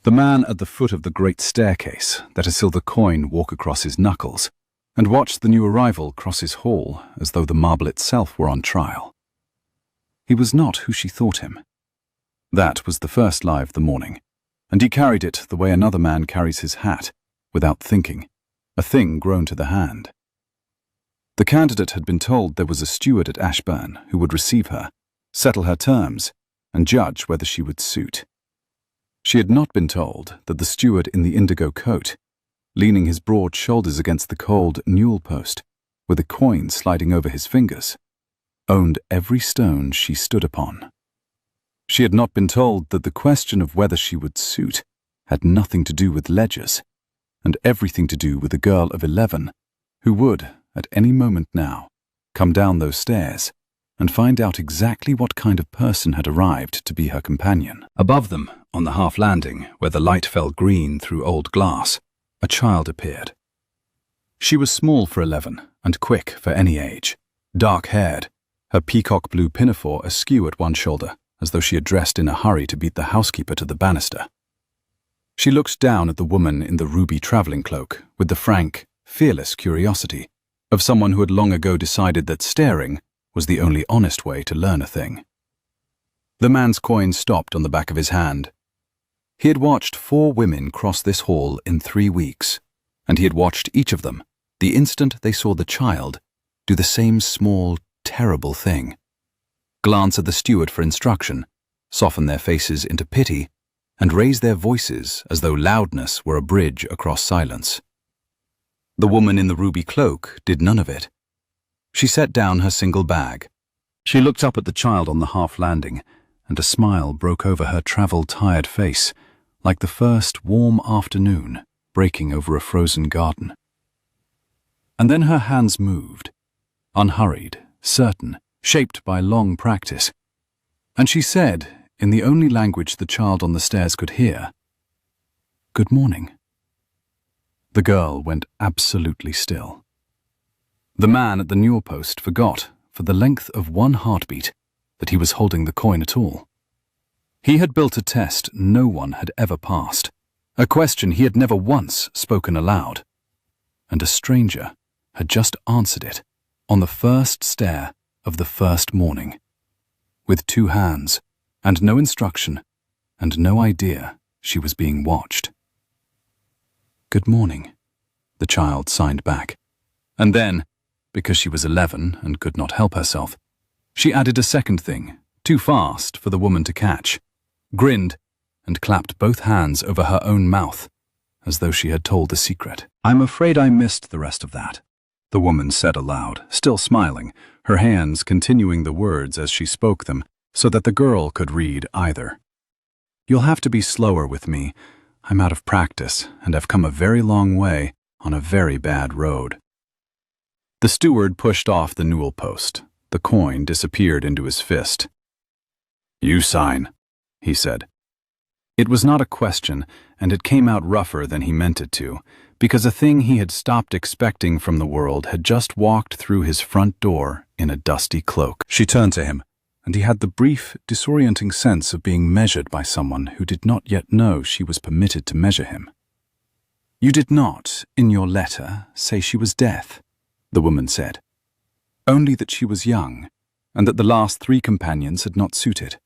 The man at the foot of the great staircase let a silver coin walk across his knuckles and watched the new arrival cross his hall as though the marble itself were on trial. He was not who she thought him. That was the first lie of the morning, and he carried it the way another man carries his hat, without thinking, a thing grown to the hand. The candidate had been told there was a steward at Ashburn who would receive her, settle her terms, and judge whether she would suit. She had not been told that the steward in the indigo coat, leaning his broad shoulders against the cold newel post, with a coin sliding over his fingers, owned every stone she stood upon. She had not been told that the question of whether she would suit had nothing to do with ledgers, and everything to do with a girl of 11 who would, at any moment now, come down those stairs and find out exactly what kind of person had arrived to be her companion. Above them, on the half landing, where the light fell green through old glass, a child appeared. She was small for 11 and quick for any age, dark-haired, her peacock blue pinafore askew at one shoulder, as though she had dressed in a hurry to beat the housekeeper to the banister. She looked down at the woman in the ruby travelling cloak with the frank, fearless curiosity of someone who had long ago decided that staring was the only honest way to learn a thing. The man's coin stopped on the back of his hand. He had watched 4 women cross this hall in 3 weeks, and he had watched each of them, the instant they saw the child, do the same small, terrible thing. Glance at the steward for instruction, soften their faces into pity, and raise their voices as though loudness were a bridge across silence. The woman in the ruby cloak did none of it. She set down her single bag. She looked up at the child on the half landing, and a smile broke over her travel-tired face, like the first warm afternoon breaking over a frozen garden. And then her hands moved, unhurried, certain, shaped by long practice, and she said, in the only language the child on the stairs could hear, "Good morning." The girl went absolutely still. The man at the newel post forgot, for the length of one heartbeat, that he was holding the coin at all. He had built a test no one had ever passed, a question he had never once spoken aloud, and a stranger had just answered it on the first stair of the first morning, with 2 hands, and no instruction, and no idea she was being watched. "Good morning," the child signed back, and then, because she was 11 and could not help herself, she added a second thing, too fast for the woman to catch, grinned, and clapped both hands over her own mouth, as though she had told the secret. "I'm afraid I missed the rest of that," the woman said aloud, still smiling, her hands continuing the words as she spoke them, so that the girl could read either. "You'll have to be slower with me. I'm out of practice, and I've come a very long way on a very bad road." The steward pushed off the newel post. The coin disappeared into his fist. "You sign," he said. It was not a question, and it came out rougher than he meant it to, because a thing he had stopped expecting from the world had just walked through his front door in a dusty cloak. She turned to him, and he had the brief, disorienting sense of being measured by someone who did not yet know she was permitted to measure him. "You did not, in your letter, say she was deaf," the woman said. "Only that she was young, and that the last 3 companions had not suited.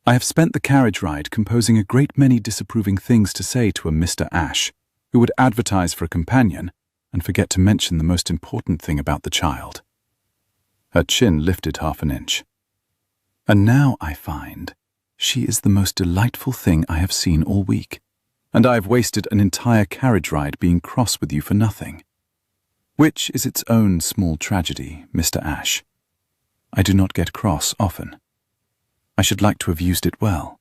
I have spent the carriage ride composing a great many disapproving things to say to a Mr. Ashe, who would advertise for a companion and forget to mention the most important thing about the child." Her chin lifted half an inch. "And now I find she is the most delightful thing I have seen all week, and I have wasted an entire carriage ride being cross with you for nothing. Which is its own small tragedy, Mr. Ashe. I do not get cross often. I should like to have used it well."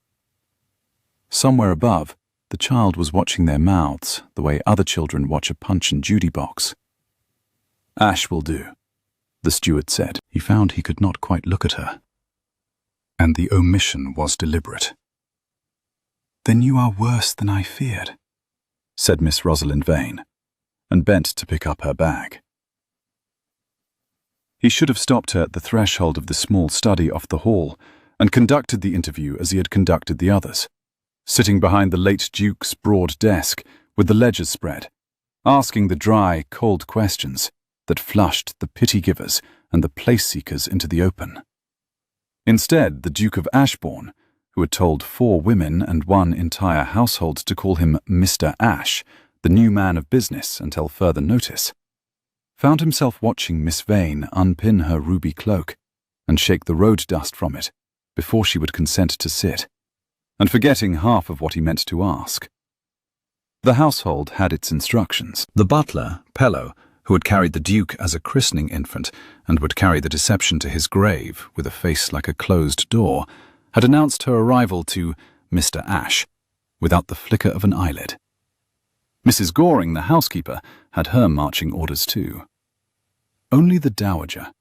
Somewhere above, the child was watching their mouths the way other children watch a Punch and Judy box. "Ashe will do," the steward said. He found he could not quite look at her, and the omission was deliberate. "Then you are worse than I feared," said Miss Rosalind Vane, and bent to pick up her bag. He should have stopped her at the threshold of the small study off the hall and conducted the interview as he had conducted the others. sitting behind the late Duke's broad desk with the ledgers spread, asking the dry, cold questions that flushed the pity-givers and the place-seekers into the open. Instead, the Duke of Ashbourne, who had told 4 women and 1 entire household to call him Mr. Ash, the new man of business until further notice, found himself watching Miss Vane unpin her ruby cloak and shake the road dust from it before she would consent to sit, and forgetting half of what he meant to ask. The household had its instructions. The butler, Pello, who had carried the Duke as a christening infant and would carry the deception to his grave with a face like a closed door, had announced her arrival to Mr. Ash without the flicker of an eyelid. Mrs. Goring, the housekeeper, had her marching orders too. Only the Dowager,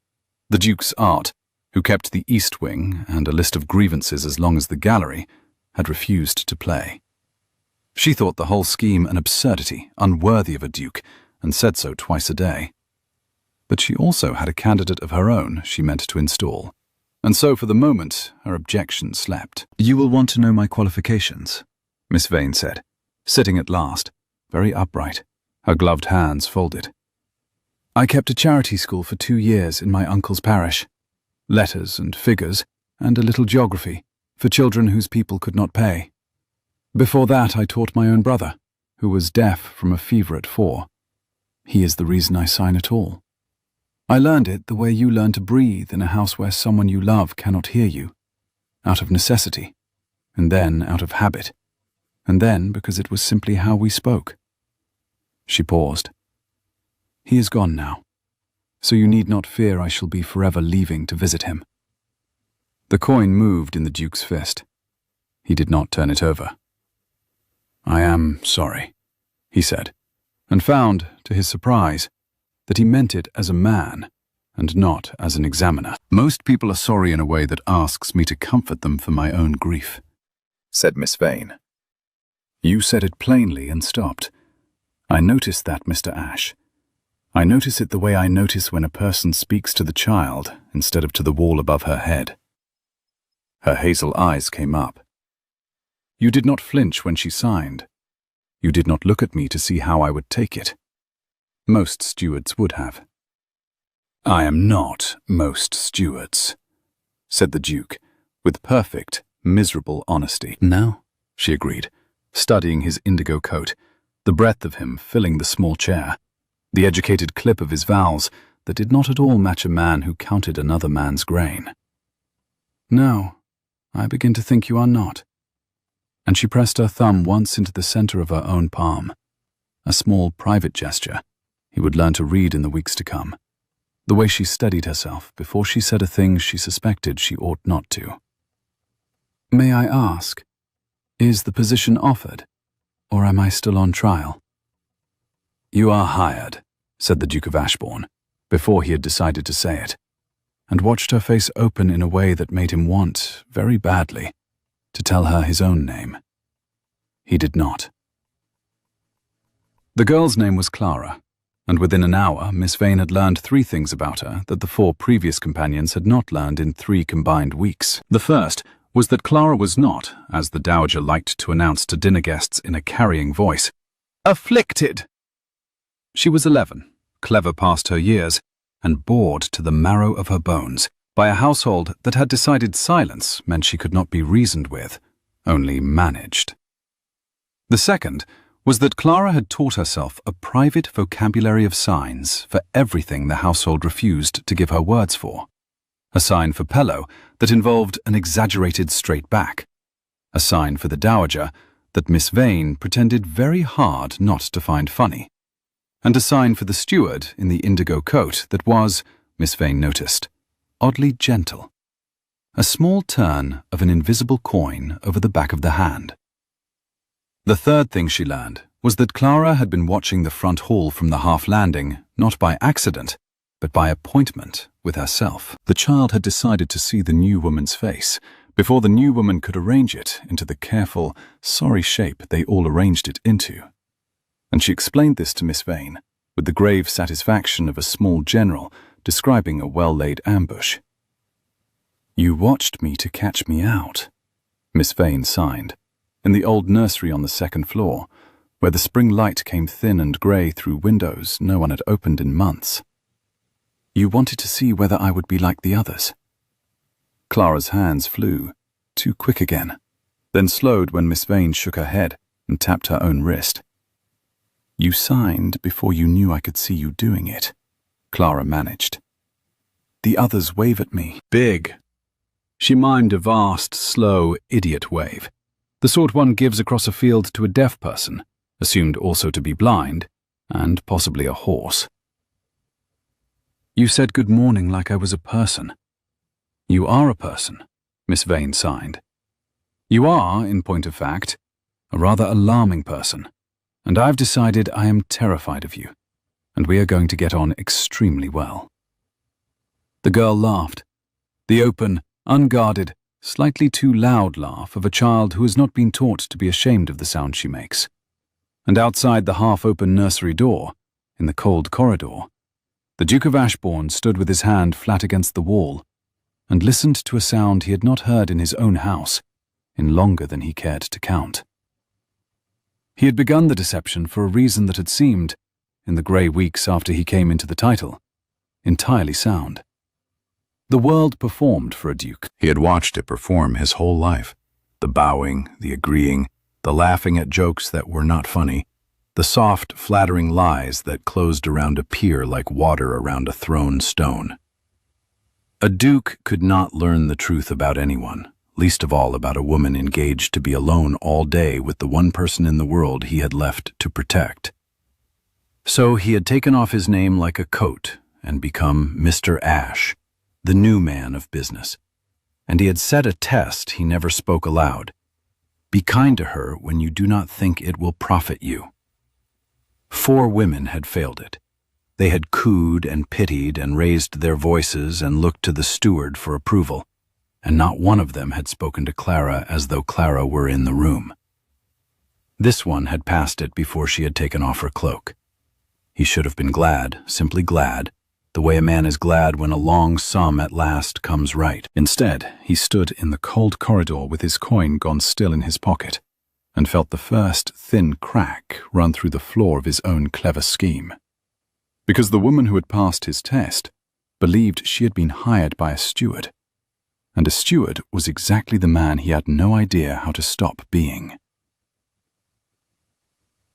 the Duke's aunt, who kept the East Wing and a list of grievances as long as the gallery, had refused to play. She thought the whole scheme an absurdity, unworthy of a duke, and said so twice a day. But she also had a candidate of her own she meant to install, and so for the moment her objection slept. "You will want to know my qualifications," Miss Vane said, sitting at last, very upright, her gloved hands folded. "I kept a charity school for 2 years in my uncle's parish. Letters and figures, and a little geography, for children whose people could not pay. Before that I taught my own brother, who was deaf from a fever at 4. He is the reason I sign at all. I learned it the way you learn to breathe in a house where someone you love cannot hear you, out of necessity, and then out of habit, and then because it was simply how we spoke." She paused. "He is gone now, so you need not fear I shall be forever leaving to visit him." The coin moved in the Duke's fist. He did not turn it over. "I am sorry," he said, and found, to his surprise, that he meant it as a man and not as an examiner. "Most people are sorry in a way that asks me to comfort them for my own grief," said Miss Vane. "You said it plainly and stopped. I noticed that, Mr. Ash. I notice it the way I notice when a person speaks to the child instead of to the wall above her head." Her hazel eyes came up. "You did not flinch when she signed. You did not look at me to see how I would take it. Most stewards would have." "I am not most stewards," said the Duke, with perfect, miserable honesty. "No," she agreed, studying his indigo coat, the breadth of him filling the small chair, the educated clip of his vowels that did not at all match a man who counted another man's grain. "No, I begin to think you are not." And she pressed her thumb once into the center of her own palm, a small private gesture he would learn to read in the weeks to come, the way she steadied herself before she said a thing she suspected she ought not to. "May I ask, is the position offered, or am I still on trial?" "You are hired," said the Duke of Ashbourne, before he had decided to say it, and watched her face open in a way that made him want, very badly, to tell her his own name. He did not. The girl's name was Clara, and within an hour Miss Vane had learned 3 things about her that the 4 previous companions had not learned in 3 combined weeks. The first was that Clara was not, as the Dowager liked to announce to dinner guests in a carrying voice, afflicted. She was 11, clever past her years, and bored to the marrow of her bones by a household that had decided silence meant she could not be reasoned with, only managed. The second was that Clara had taught herself a private vocabulary of signs for everything the household refused to give her words for. A sign for Pello that involved an exaggerated straight back. A sign for the Dowager that Miss Vane pretended very hard not to find funny. And a sign for the steward in the indigo coat that was, Miss Vane noticed, oddly gentle. A small turn of an invisible coin over the back of the hand. The third thing she learned was that Clara had been watching the front hall from the half landing, not by accident, but by appointment with herself. The child had decided to see the new woman's face before the new woman could arrange it into the careful, sorry shape they all arranged it into. And she explained this to Miss Vane with the grave satisfaction of a small general describing a well-laid ambush. "You watched me to catch me out," Miss Vane signed, in the old nursery on the second floor, where the spring light came thin and grey through windows no one had opened in months. You wanted to see whether I would be like the others. Clara's hands flew, too quick again, then slowed when Miss Vane shook her head and tapped her own wrist. You signed before you knew I could see you doing it, Clara managed. The others wave at me. Big. She mimed a vast, slow, idiot wave, the sort one gives across a field to a deaf person, assumed also to be blind, and possibly a horse. You said good morning like I was a person. You are a person, Miss Vane signed. You are, in point of fact, a rather alarming person, and I've decided I am terrified of you, and we are going to get on extremely well. The girl laughed, the open, unguarded, slightly too loud laugh of a child who has not been taught to be ashamed of the sound she makes. And outside the half-open nursery door, in the cold corridor, the Duke of Ashbourne stood with his hand flat against the wall and listened to a sound he had not heard in his own house in longer than he cared to count. He had begun the deception for a reason that had seemed, in the grey weeks after he came into the title, entirely sound. The world performed for a duke. He had watched it perform his whole life. The bowing, the agreeing, the laughing at jokes that were not funny, the soft, flattering lies that closed around a peer like water around a thrown stone. A duke could not learn the truth about anyone, least of all about a woman engaged to be alone all day with the one person in the world he had left to protect. So he had taken off his name like a coat and become Mr. Ash, the new man of business. And he had set a test he never spoke aloud. Be kind to her when you do not think it will profit you. 4 women had failed it. They had cooed and pitied and raised their voices and looked to the steward for approval, and not one of them had spoken to Clara as though Clara were in the room. This one had passed it before she had taken off her cloak. He should have been glad, simply glad, the way a man is glad when a long sum at last comes right. Instead, he stood in the cold corridor with his coin gone still in his pocket, and felt the first thin crack run through the floor of his own clever scheme. Because the woman who had passed his test believed she had been hired by a steward, and a steward was exactly the man he had no idea how to stop being.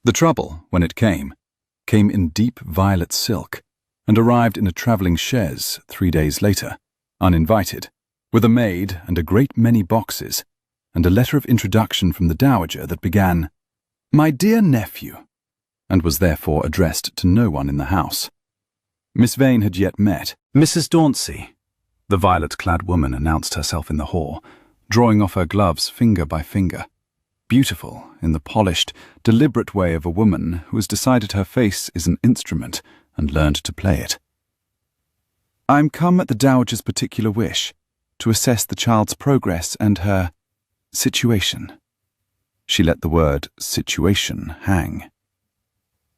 The trouble, when it came in deep violet silk, and arrived in a travelling chaise 3 days later, uninvited, with a maid and a great many boxes, and a letter of introduction from the dowager that began, "My dear nephew," and was therefore addressed to no one in the house. Miss Vane had yet met. Mrs. Dauncey, the violet-clad woman announced herself in the hall, drawing off her gloves finger by finger, beautiful in the polished, deliberate way of a woman who has decided her face is an instrument and learned to play it. "I'm come at the dowager's particular wish, to assess the child's progress and her situation." She let the word situation hang.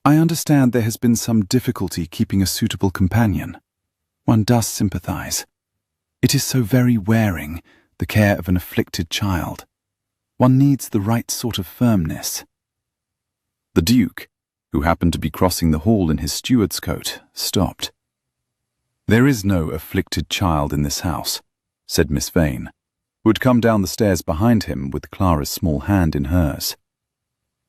"I understand there has been some difficulty keeping a suitable companion. One does sympathize. It is so very wearing, the care of an afflicted child. One needs the right sort of firmness." The Duke, who happened to be crossing the hall in his steward's coat, stopped. "There is no afflicted child in this house," said Miss Vane, who had come down the stairs behind him with Clara's small hand in hers.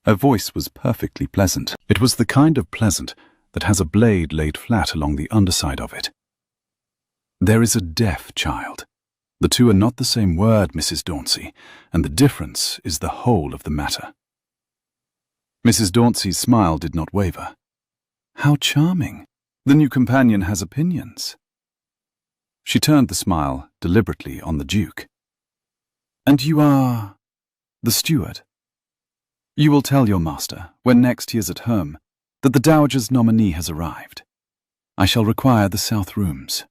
Her voice was perfectly pleasant. It was the kind of pleasant that has a blade laid flat along the underside of it. "There is a deaf child. The two are not the same word, Mrs. Dauncey, and the difference is the whole of the matter." Mrs. Dauncey's smile did not waver. "How charming! The new companion has opinions." She turned the smile deliberately on the Duke. "And you are the steward? You will tell your master, when next he is at home, that the dowager's nominee has arrived. I shall require the south rooms."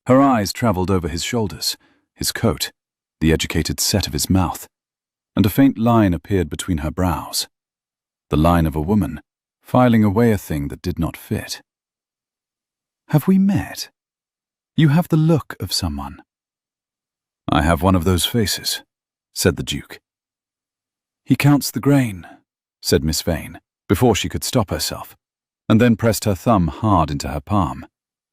Her eyes travelled over his shoulders, his coat, the educated set of his mouth, and a faint line appeared between her brows, the line of a woman filing away a thing that did not fit. "Have we met? You have the look of someone." "I have one of those faces," said the Duke. "He counts the grain," said Miss Vane, before she could stop herself, and then pressed her thumb hard into her palm,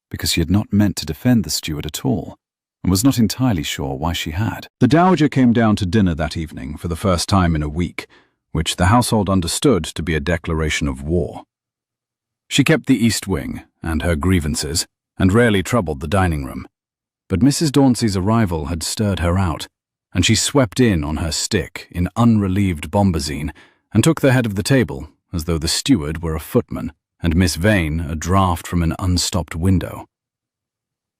because she had not meant to defend the steward at all, and was not entirely sure why she had. The Dowager came down to dinner that evening for the first time in a week, which the household understood to be a declaration of war. She kept the East Wing and her grievances, and rarely troubled the dining room. But Mrs. Dauncey's arrival had stirred her out, and she swept in on her stick in unrelieved bombazine and took the head of the table as though the steward were a footman and Miss Vane a draught from an unstopped window.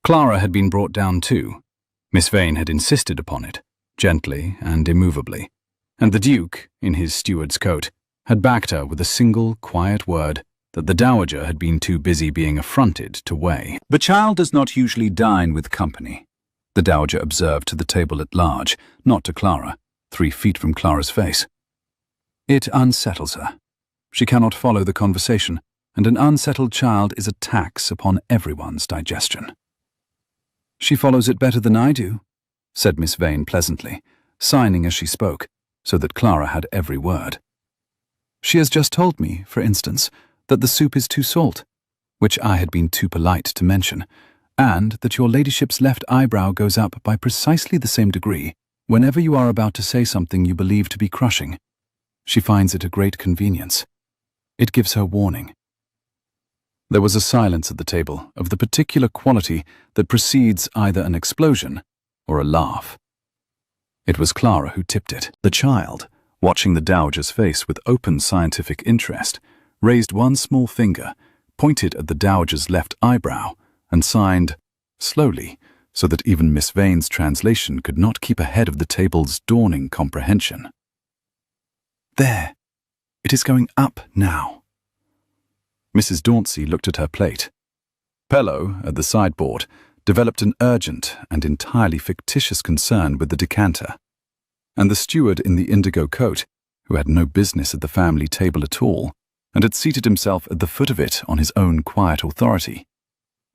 Clara had been brought down too. Miss Vane had insisted upon it, gently and immovably, and the Duke, in his steward's coat, had backed her with a single quiet word that the Dowager had been too busy being affronted to weigh. "The child does not usually dine with company," the Dowager observed to the table at large, not to Clara, 3 feet from Clara's face. "It unsettles her. She cannot follow the conversation, and an unsettled child is a tax upon everyone's digestion." "She follows it better than I do," said Miss Vane pleasantly, signing as she spoke, so that Clara had every word. "She has just told me, for instance, that the soup is too salt, which I had been too polite to mention, and that your ladyship's left eyebrow goes up by precisely the same degree whenever you are about to say something you believe to be crushing. She finds it a great convenience. It gives her warning." There was a silence at the table of the particular quality that precedes either an explosion or a laugh. It was Clara who tipped it. The child, watching the Dowager's face with open scientific interest, raised one small finger, pointed at the Dowager's left eyebrow, and signed, slowly, so that even Miss Vane's translation could not keep ahead of the table's dawning comprehension. "There. It is going up now." Mrs. Dauncey looked at her plate. Pello, at the sideboard, developed an urgent and entirely fictitious concern with the decanter, and the steward in the indigo coat, who had no business at the family table at all, and had seated himself at the foot of it on his own quiet authority,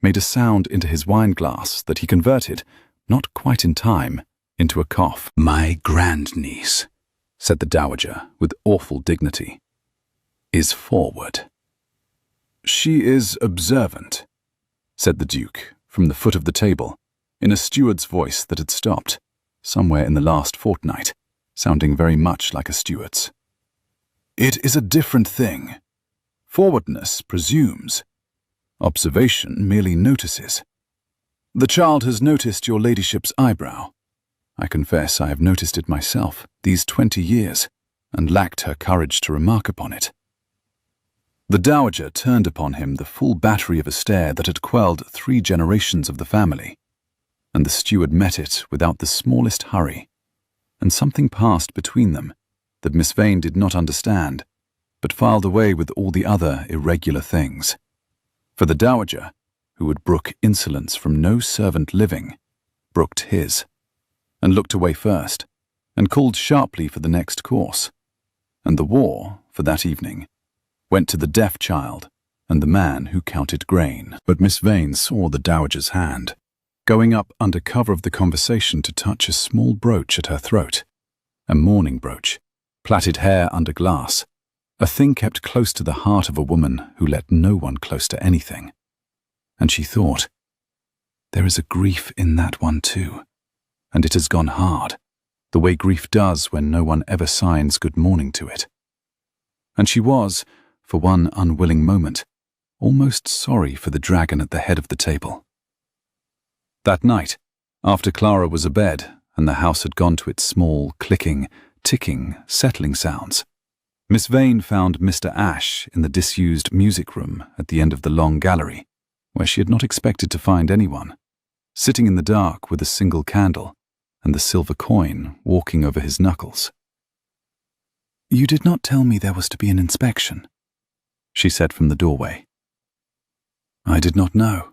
made a sound into his wine-glass that he converted, not quite in time, into a cough. "My grandniece," said the Dowager with awful dignity, "is forward." "She is observant," said the Duke, from the foot of the table, in a steward's voice that had stopped, somewhere in the last fortnight, sounding very much like a steward's. "It is a different thing. Forwardness presumes. Observation merely notices. The child has noticed your ladyship's eyebrow. I confess I have noticed it myself these 20 years, and lacked her courage to remark upon it." The Dowager turned upon him the full battery of a stare that had quelled 3 generations of the family, and the steward met it without the smallest hurry, and something passed between them that Miss Vane did not understand, but filed away with all the other irregular things. For the Dowager, who would brook insolence from no servant living, brooked his, and looked away first, and called sharply for the next course, and the war, for that evening, went to the deaf child and the man who counted grain. But Miss Vane saw the Dowager's hand, going up under cover of the conversation to touch a small brooch at her throat, a mourning brooch, plaited hair under glass, a thing kept close to the heart of a woman who let no one close to anything. And she thought, there is a grief in that one too, and it has gone hard, the way grief does when no one ever signs good morning to it. And she was, for one unwilling moment, almost sorry for the dragon at the head of the table. That night, after Clara was abed and the house had gone to its small, clicking, ticking, settling sounds, Miss Vane found Mr. Ashe in the disused music room at the end of the long gallery, where she had not expected to find anyone, sitting in the dark with a single candle and the silver coin walking over his knuckles. "You did not tell me there was to be an inspection," she said from the doorway. "I did not know,"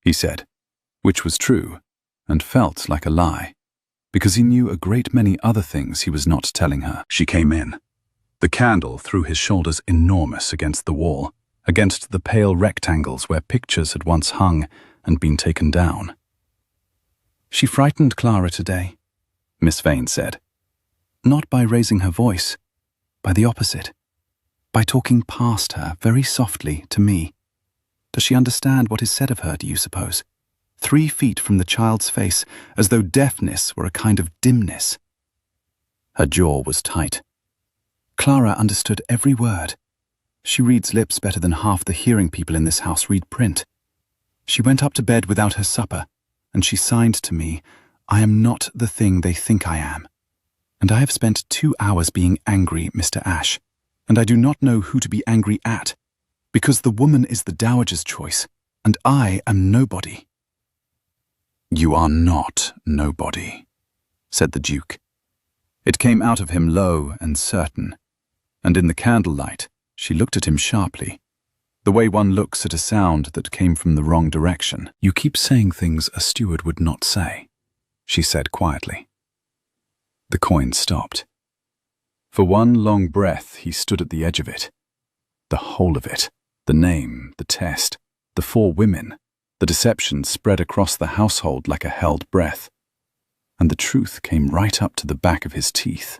he said, which was true and felt like a lie, because he knew a great many other things he was not telling her. She came in, the candle through his shoulders enormous against the wall, against the pale rectangles where pictures had once hung and been taken down. "She frightened Clara today," Miss Vane said. "Not by raising her voice, By the opposite. By talking past her, very softly, to me. Does she understand what is said of her, do you suppose? 3 feet from the child's face, as though deafness were a kind of dimness. Her jaw was tight. Clara understood every word. She reads lips better than half the hearing people in this house read print. She went up to bed without her supper, and she signed to me, "I am not the thing they think I am." And I have spent 2 hours being angry, Mr. Ashe, and I do not know who to be angry at, because the woman is the dowager's choice, and I am nobody. "You are not nobody," said the Duke. It came out of him low and certain, and in the candlelight she looked at him sharply, the way one looks at a sound that came from the wrong direction. "You keep saying things a steward would not say," she said quietly. The coin stopped. For one long breath he stood at the edge of it. The whole of it, the name, the test, the 4 women, the deception spread across the household like a held breath. And the truth came right up to the back of his teeth.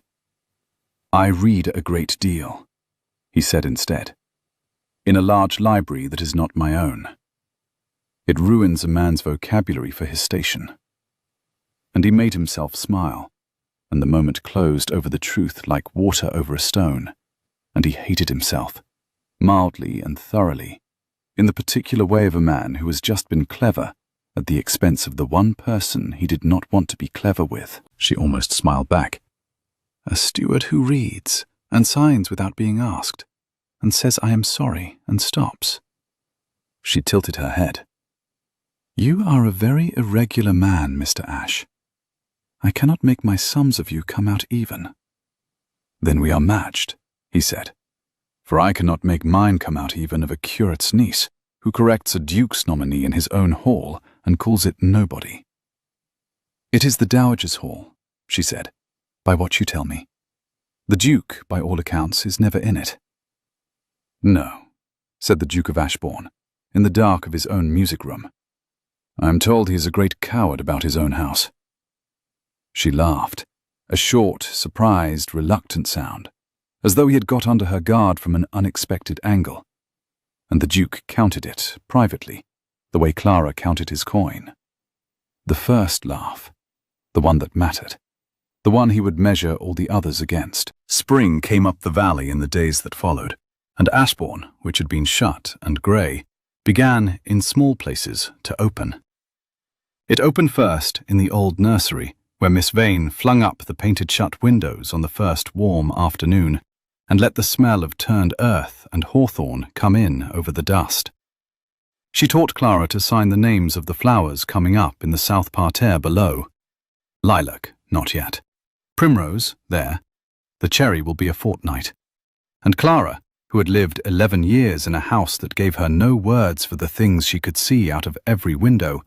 "I read a great deal," he said instead, "in a large library that is not my own. It ruins a man's vocabulary for his station." And he made himself smile, and the moment closed over the truth like water over a stone, and he hated himself, mildly and thoroughly, in the particular way of a man who has just been clever at the expense of the one person he did not want to be clever with. She almost smiled back. "A steward who reads, and signs without being asked, and says I am sorry, and stops." She tilted her head. "You are a very irregular man, Mr. Ashe. I cannot make my sums of you come out even." "Then we are matched," he said, "for I cannot make mine come out even of a curate's niece, who corrects a duke's nominee in his own hall and calls it nobody." "It is the dowager's hall," she said, "by what you tell me. The Duke, by all accounts, is never in it." "No," said the Duke of Ashbourne, in the dark of his own music room. "I am told he is a great coward about his own house." She laughed, a short, surprised, reluctant sound, as though he had got under her guard from an unexpected angle. And the Duke counted it, privately, the way Clara counted his coin. The first laugh, the one that mattered, the one he would measure all the others against. Spring came up the valley in the days that followed, and Ashbourne, which had been shut and grey, began, in small places, to open. It opened first in the old nursery, where Miss Vane flung up the painted-shut windows on the first warm afternoon and let the smell of turned earth and hawthorn come in over the dust. She taught Clara to sign the names of the flowers coming up in the south parterre below. Lilac, not yet. Primrose, there. The cherry will be a fortnight. And Clara, who had lived 11 years in a house that gave her no words for the things she could see out of every window,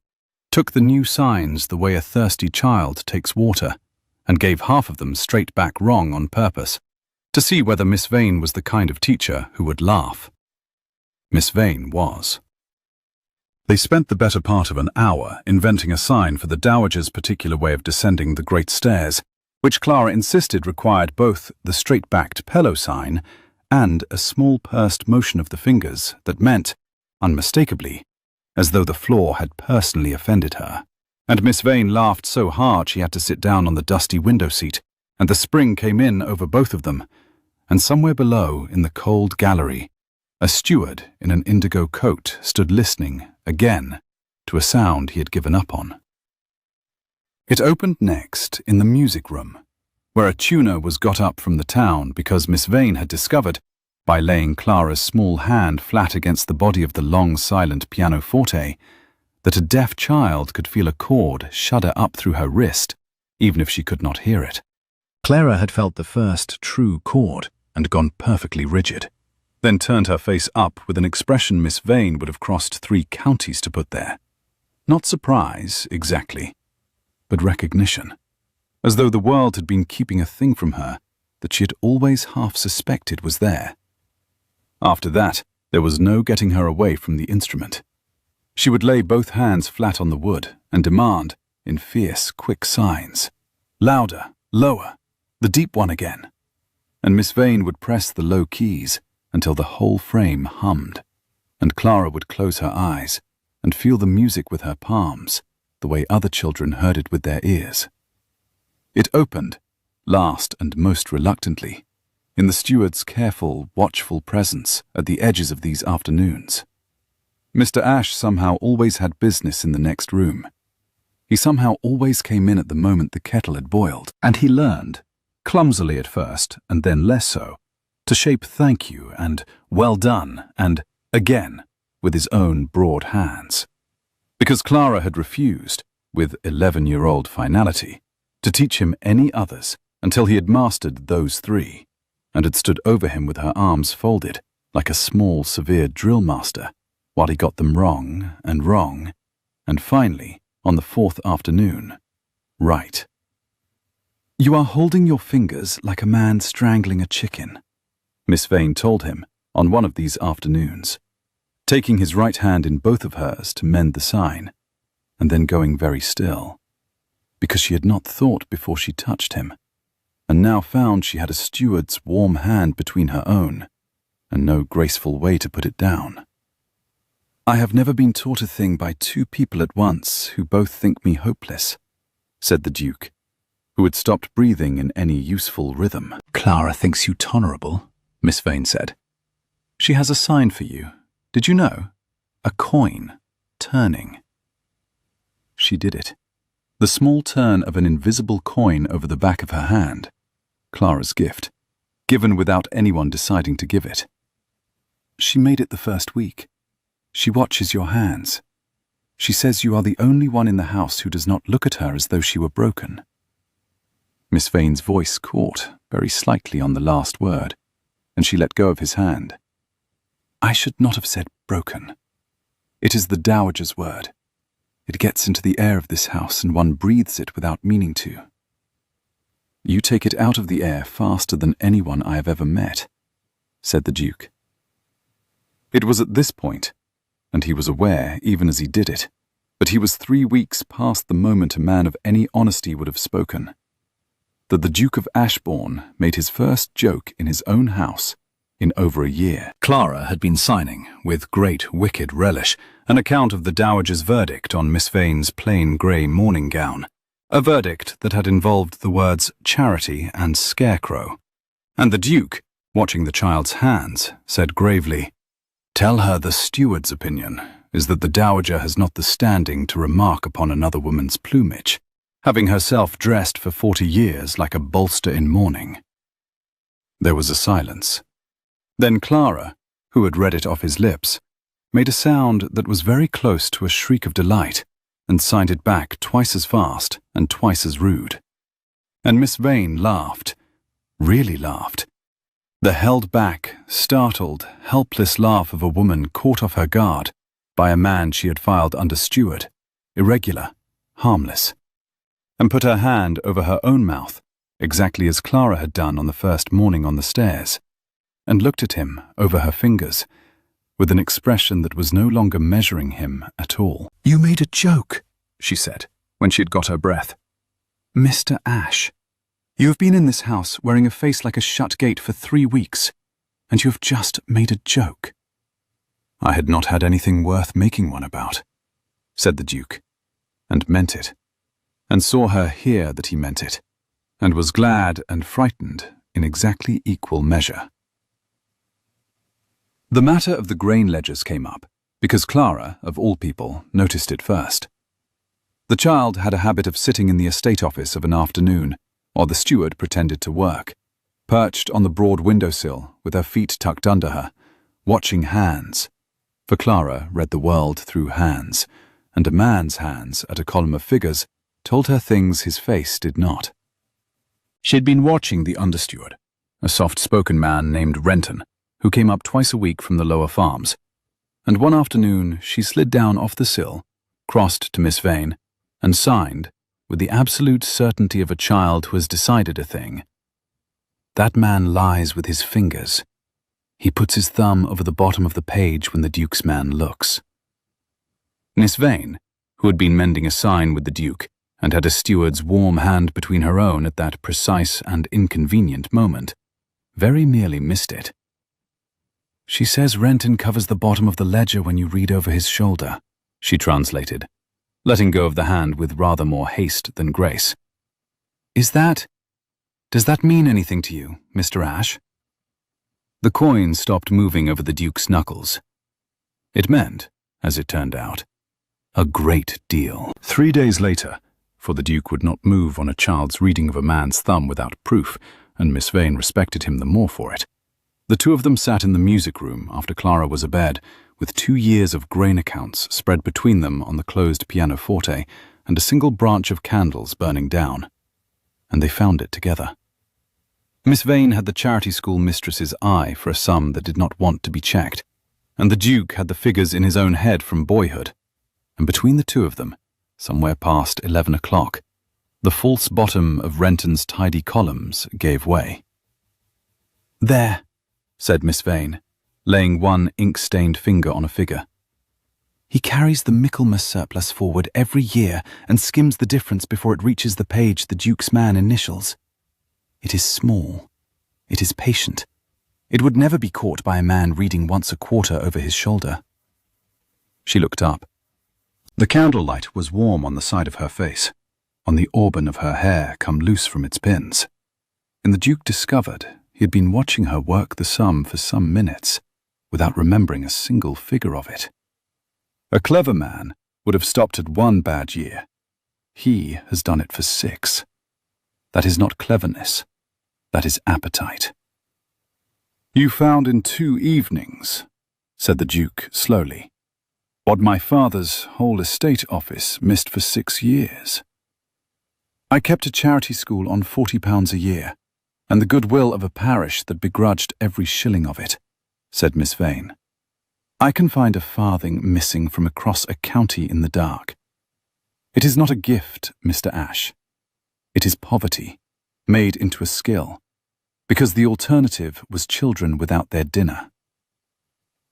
took the new signs the way a thirsty child takes water, and gave half of them straight back wrong on purpose, to see whether Miss Vane was the kind of teacher who would laugh. Miss Vane was. They spent the better part of an hour inventing a sign for the dowager's particular way of descending the great stairs, which Clara insisted required both the straight-backed pillow sign and a small pursed motion of the fingers that meant, unmistakably, as though the floor had personally offended her. And Miss Vane laughed so hard she had to sit down on the dusty window seat, and the spring came in over both of them, and somewhere below, in the cold gallery, a steward in an indigo coat stood listening, again, to a sound he had given up on. It opened next in the music room, where a tuner was got up from the town because Miss Vane had discovered, by laying Clara's small hand flat against the body of the long silent pianoforte, that a deaf child could feel a chord shudder up through her wrist, even if she could not hear it. Clara had felt the first true chord and gone perfectly rigid, then turned her face up with an expression Miss Vane would have crossed 3 counties to put there. Not surprise, exactly, but recognition, as though the world had been keeping a thing from her that she had always half suspected was there. After that, there was no getting her away from the instrument. She would lay both hands flat on the wood and demand, in fierce, quick signs, louder, lower, the deep one again. and Miss Vane would press the low keys until the whole frame hummed, and Clara would close her eyes and feel the music with her palms, the way other children heard it with their ears. It opened, last and most reluctantly, in the steward's careful, watchful presence at the edges of these afternoons. Mr. Ashe somehow always had business in the next room. He somehow always came in at the moment the kettle had boiled, and he learned, clumsily at first and then less so, to shape thank you and well done and again with his own broad hands. Because Clara had refused, with 11-year-old finality, to teach him any others until he had mastered those three, and had stood over him with her arms folded, like a small, severe drill master, while he got them wrong, and finally, on the fourth afternoon, right. "You are holding your fingers like a man strangling a chicken," Miss Vane told him on one of these afternoons, taking his right hand in both of hers to mend the sign, and then going very still, because she had not thought before she touched him, and now found she had a steward's warm hand between her own, and no graceful way to put it down. "I have never been taught a thing by two people at once who both think me hopeless," said the Duke, who had stopped breathing in any useful rhythm. "Clara thinks you tolerable," Miss Vane said. "She has a sign for you. Did you know? A coin, turning." She did it. The small turn of an invisible coin over the back of her hand, Clara's gift, given without anyone deciding to give it. "She made it the first week. She watches your hands. She says you are the only one in the house who does not look at her as though she were broken." Miss Vane's voice caught very slightly on the last word, and she let go of his hand. "I should not have said broken. It is the dowager's word. It gets into the air of this house and one breathes it without meaning to. You take it out of the air faster than anyone I have ever met," said the Duke. It was at this point, and he was aware even as he did it, but he was 3 weeks past the moment a man of any honesty would have spoken, that the Duke of Ashbourne made his first joke in his own house in over a year. Clara had been signing, with great wicked relish, an account of the Dowager's verdict on Miss Vane's plain grey morning gown, a verdict that had involved the words charity and scarecrow. And the Duke, watching the child's hands, said gravely, "Tell her the steward's opinion is that the Dowager has not the standing to remark upon another woman's plumage, having herself dressed for 40 years like a bolster in mourning." There was a silence. Then Clara, who had read it off his lips, made a sound that was very close to a shriek of delight, and signed it back twice as fast and twice as rude. And Miss Vane laughed, really laughed. The held-back, startled, helpless laugh of a woman caught off her guard by a man she had filed under steward, irregular, harmless, and put her hand over her own mouth, exactly as Clara had done on the first morning on the stairs, and looked at him over her fingers, with an expression that was no longer measuring him at all. "You made a joke," she said, when she had got her breath. "Mr. Ashe, you have been in this house wearing a face like a shut gate for 3 weeks, and you have just made a joke." "I had not had anything worth making one about," said the Duke, and meant it, and saw her hear that he meant it, and was glad and frightened in exactly equal measure. The matter of the grain ledgers came up, because Clara, of all people, noticed it first. The child had a habit of sitting in the estate office of an afternoon, while the steward pretended to work, perched on the broad windowsill with her feet tucked under her, watching hands, for Clara read the world through hands, and a man's hands at a column of figures told her things his face did not. She had been watching the understeward, a soft-spoken man named Renton, who came up twice a week from the lower farms, and one afternoon she slid down off the sill, crossed to Miss Vane, and signed, with the absolute certainty of a child who has decided a thing. "That man lies with his fingers. He puts his thumb over the bottom of the page when the Duke's man looks." Miss Vane, who had been mending a sign with the Duke, and had a steward's warm hand between her own at that precise and inconvenient moment, very nearly missed it. "She says Renton covers the bottom of the ledger when you read over his shoulder," she translated, letting go of the hand with rather more haste than grace. Does that mean anything to you, Mr. Ashe?" The coin stopped moving over the Duke's knuckles. It meant, as it turned out, a great deal. 3 days later, for the Duke would not move on a child's reading of a man's thumb without proof, and Miss Vane respected him the more for it, the two of them sat in the music room after Clara was abed, with 2 years of grain accounts spread between them on the closed pianoforte and a single branch of candles burning down. And they found it together. Miss Vane had the charity school mistress's eye for a sum that did not want to be checked, and the Duke had the figures in his own head from boyhood, and between the two of them, somewhere past 11 o'clock, the false bottom of Renton's tidy columns gave way. "There," said Miss Vane, laying one ink-stained finger on a figure. "He carries the Michaelmas surplus forward every year and skims the difference before it reaches the page the Duke's man initials. It is small. It is patient. It would never be caught by a man reading once a quarter over his shoulder." She looked up. The candlelight was warm on the side of her face, on the auburn of her hair come loose from its pins. And the Duke discovered he had been watching her work the sum for some minutes, without remembering a single figure of it. A clever man would have stopped at 1 bad year. He has done it for 6. That is not cleverness. That is appetite. "You found in 2 evenings," said the Duke slowly, "what my father's whole estate office missed for 6 years. I kept a charity school on £40 a year, and the goodwill of a parish that begrudged every shilling of it," said Miss Vane. "I can find a farthing missing from across a county in the dark. It is not a gift, Mr. Ashe. It is poverty, made into a skill, because the alternative was children without their dinner."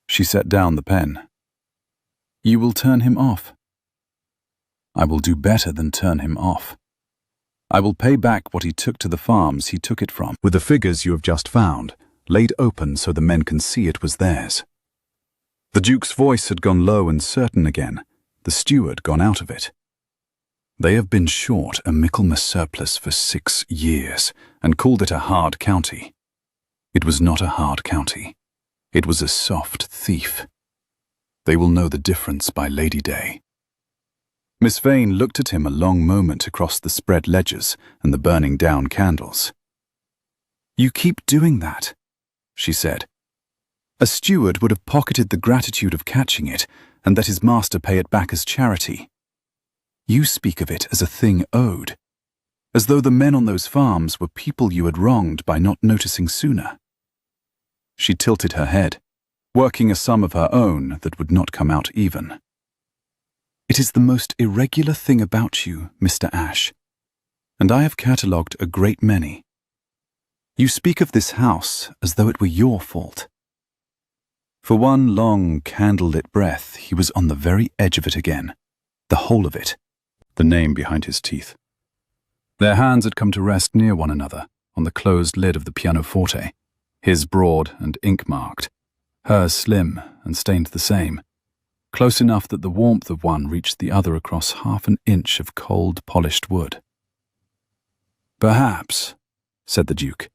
She set down the pen. "You will turn him off?" "I will do better than turn him off. I will pay back what he took to the farms he took it from, with the figures you have just found, laid open so the men can see it was theirs." The Duke's voice had gone low and certain again, the steward gone out of it. "They have been short a Michaelmas surplus for 6 years, and called it a hard county. It was not a hard county. It was a soft thief. They will know the difference by Lady Day." Miss Vane looked at him a long moment across the spread ledgers and the burning down candles. "You keep doing that," she said. "A steward would have pocketed the gratitude of catching it and let his master pay it back as charity. You speak of it as a thing owed, as though the men on those farms were people you had wronged by not noticing sooner." She tilted her head, working a sum of her own that would not come out even. "It is the most irregular thing about you, Mr. Ashe, and I have catalogued a great many. You speak of this house as though it were your fault." For one long, candlelit breath, he was on the very edge of it again, the whole of it, the name behind his teeth. Their hands had come to rest near one another on the closed lid of the pianoforte, his broad and ink-marked, hers slim and stained the same, close enough that the warmth of one reached the other across half an inch of cold, polished wood. "Perhaps," said the Duke,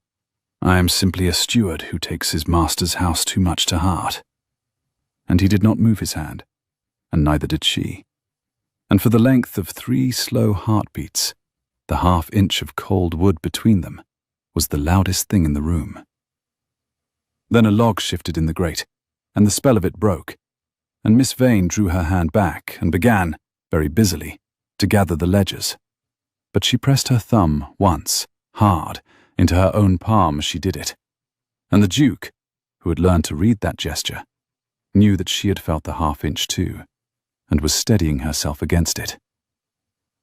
"I am simply a steward who takes his master's house too much to heart." And he did not move his hand, and neither did she. And for the length of 3 slow heartbeats, the half-inch of cold wood between them was the loudest thing in the room. Then a log shifted in the grate, and the spell of it broke, and Miss Vane drew her hand back and began, very busily, to gather the ledgers. But she pressed her thumb once, hard, into her own palm as she did it, and the Duke, who had learned to read that gesture, knew that she had felt the half-inch too, and was steadying herself against it.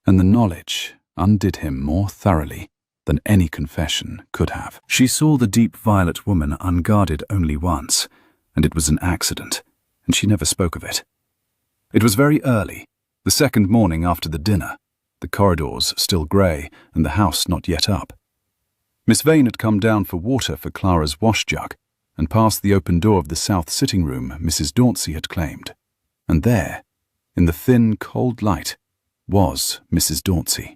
And the knowledge undid him more thoroughly than any confession could have. She saw the deep violet woman unguarded only once, and it was an accident, and she never spoke of it. It was very early, the second morning after the dinner, the corridors still grey and the house not yet up. Miss Vane had come down for water for Clara's wash jug, and past the open door of the south sitting room Mrs. Dauncey had claimed. And there, in the thin, cold light, was Mrs. Dauncey.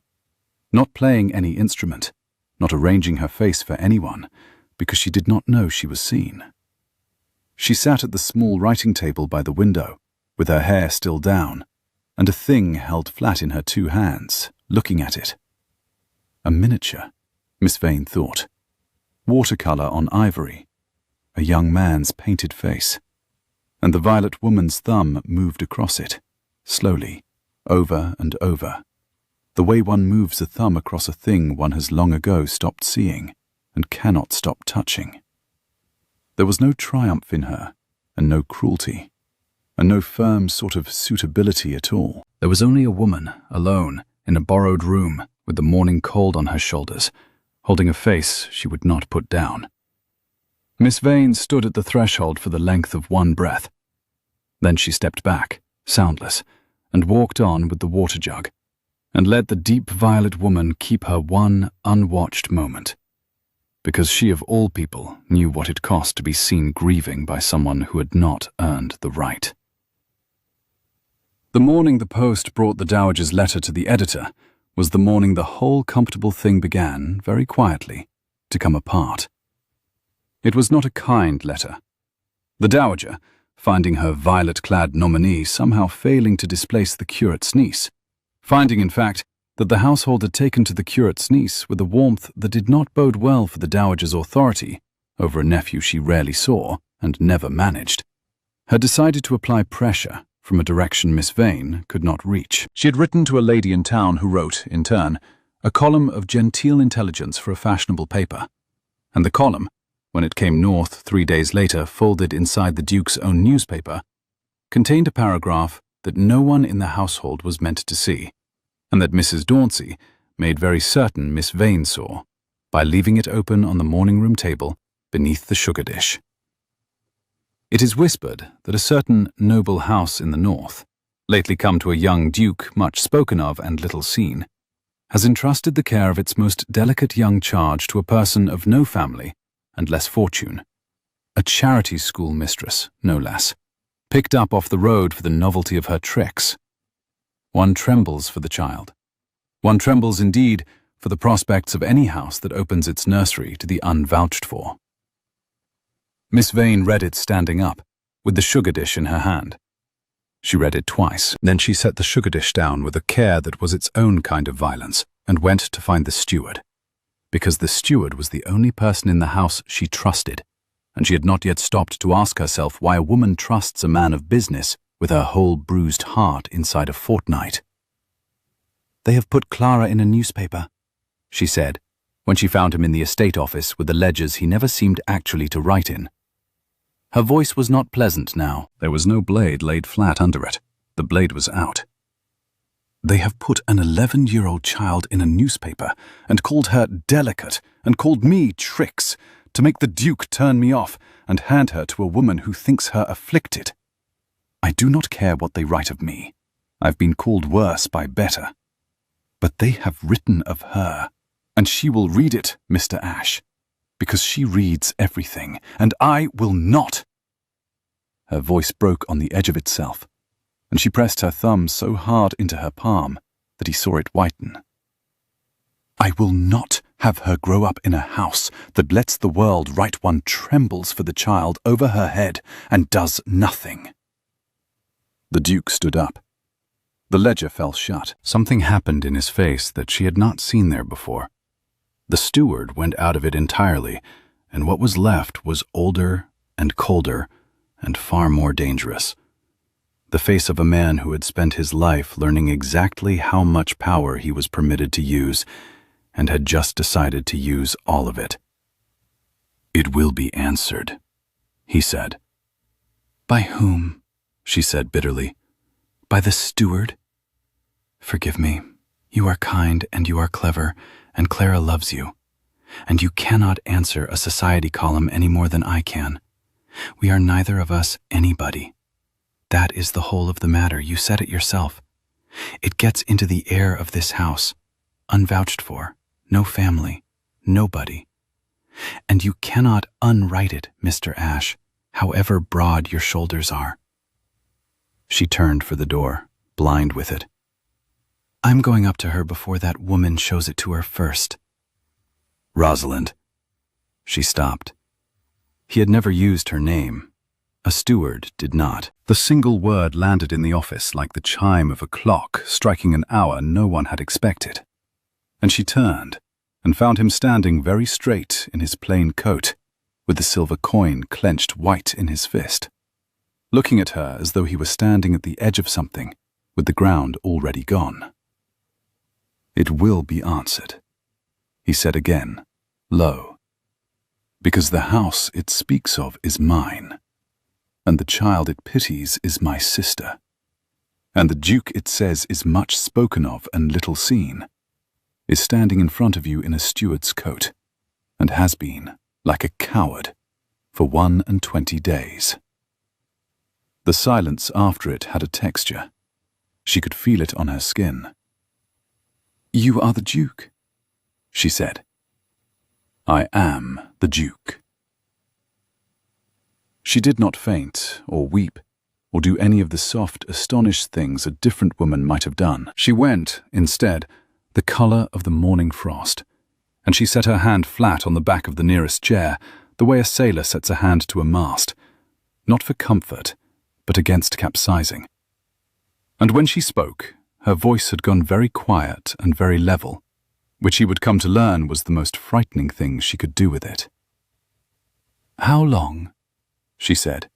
Not playing any instrument, not arranging her face for anyone, because she did not know she was seen. She sat at the small writing table by the window, with her hair still down, and a thing held flat in her two hands, looking at it. A miniature, Miss Vane thought. Watercolour on ivory, a young man's painted face, and the violet woman's thumb moved across it, slowly, over and over, the way one moves a thumb across a thing one has long ago stopped seeing and cannot stop touching. There was no triumph in her, and no cruelty, and no firm sort of suitability at all. There was only a woman, alone, in a borrowed room, with the morning cold on her shoulders, holding a face she would not put down. Miss Vane stood at the threshold for the length of one breath. Then she stepped back, soundless, and walked on with the water jug, and let the deep violet woman keep her one unwatched moment, because she of all people knew what it cost to be seen grieving by someone who had not earned the right. The morning the post brought the Dowager's letter to the editor was the morning the whole comfortable thing began, very quietly, to come apart. It was not a kind letter. The Dowager, finding her violet-clad nominee somehow failing to displace the curate's niece, finding, in fact, that the household had taken to the curate's niece with a warmth that did not bode well for the Dowager's authority over a nephew she rarely saw and never managed, had decided to apply pressure from a direction Miss Vane could not reach. She had written to a lady in town who wrote, in turn, a column of genteel intelligence for a fashionable paper, and the column, when it came north 3 days later folded inside the Duke's own newspaper, contained a paragraph that no one in the household was meant to see, and that Mrs. Dauncey made very certain Miss Vane saw, by leaving it open on the morning-room table beneath the sugar dish. It is whispered that a certain noble house in the north, lately come to a young duke much spoken of and little seen, has entrusted the care of its most delicate young charge to a person of no family and less fortune, a charity school mistress, no less, picked up off the road for the novelty of her tricks. One trembles for the child. One trembles indeed for the prospects of any house that opens its nursery to the unvouched for. Miss Vane read it standing up, with the sugar dish in her hand. She read it twice. Then she set the sugar dish down with a care that was its own kind of violence, and went to find the steward, because the steward was the only person in the house she trusted, and she had not yet stopped to ask herself why a woman trusts a man of business with her whole bruised heart inside a fortnight. "They have put Clara in a newspaper," she said, when she found him in the estate office with the ledgers he never seemed actually to write in. Her voice was not pleasant now. There was no blade laid flat under it. The blade was out. "They have put an 11-year-old child in a newspaper and called her delicate and called me tricks to make the Duke turn me off and hand her to a woman who thinks her afflicted. I do not care what they write of me. I've been called worse by better. But they have written of her, and she will read it, Mr. Ashe, because she reads everything, and I will not." Her voice broke on the edge of itself, and she pressed her thumb so hard into her palm that he saw it whiten. "I will not have her grow up in a house that lets the world write one trembles for the child over her head and does nothing." The Duke stood up. The ledger fell shut. Something happened in his face that she had not seen there before. The steward went out of it entirely, and what was left was older and colder and far more dangerous. The face of a man who had spent his life learning exactly how much power he was permitted to use, and had just decided to use all of it. "It will be answered," he said. "By whom?" she said bitterly. "By the steward? Forgive me. You are kind and you are clever, and Clara loves you. And you cannot answer a society column any more than I can. We are neither of us anybody. That is the whole of the matter. You said it yourself. It gets into the air of this house. Unvouched for. No family. Nobody. And you cannot unwrite it, Mr. Ashe, however broad your shoulders are." She turned for the door, blind with it. "I'm going up to her before that woman shows it to her first." "Rosalind." She stopped. He had never used her name. A steward did not. The single word landed in the office like the chime of a clock striking an hour no one had expected. And she turned and found him standing very straight in his plain coat, with the silver coin clenched white in his fist, looking at her as though he were standing at the edge of something, with the ground already gone. "It will be answered," he said again, low, "because the house it speaks of is mine, and the child it pities is my sister, and the duke it says is much spoken of and little seen, is standing in front of you in a steward's coat, and has been, like a coward, for 21 days. The silence after it had a texture. She could feel it on her skin. "You are the Duke," she said. "I am the Duke." She did not faint, or weep, or do any of the soft, astonished things a different woman might have done. She went, instead, the colour of the morning frost, and she set her hand flat on the back of the nearest chair, the way a sailor sets a hand to a mast, not for comfort, but against capsizing. And when she spoke, her voice had gone very quiet and very level, which he would come to learn was the most frightening thing she could do with it. "How long," she said,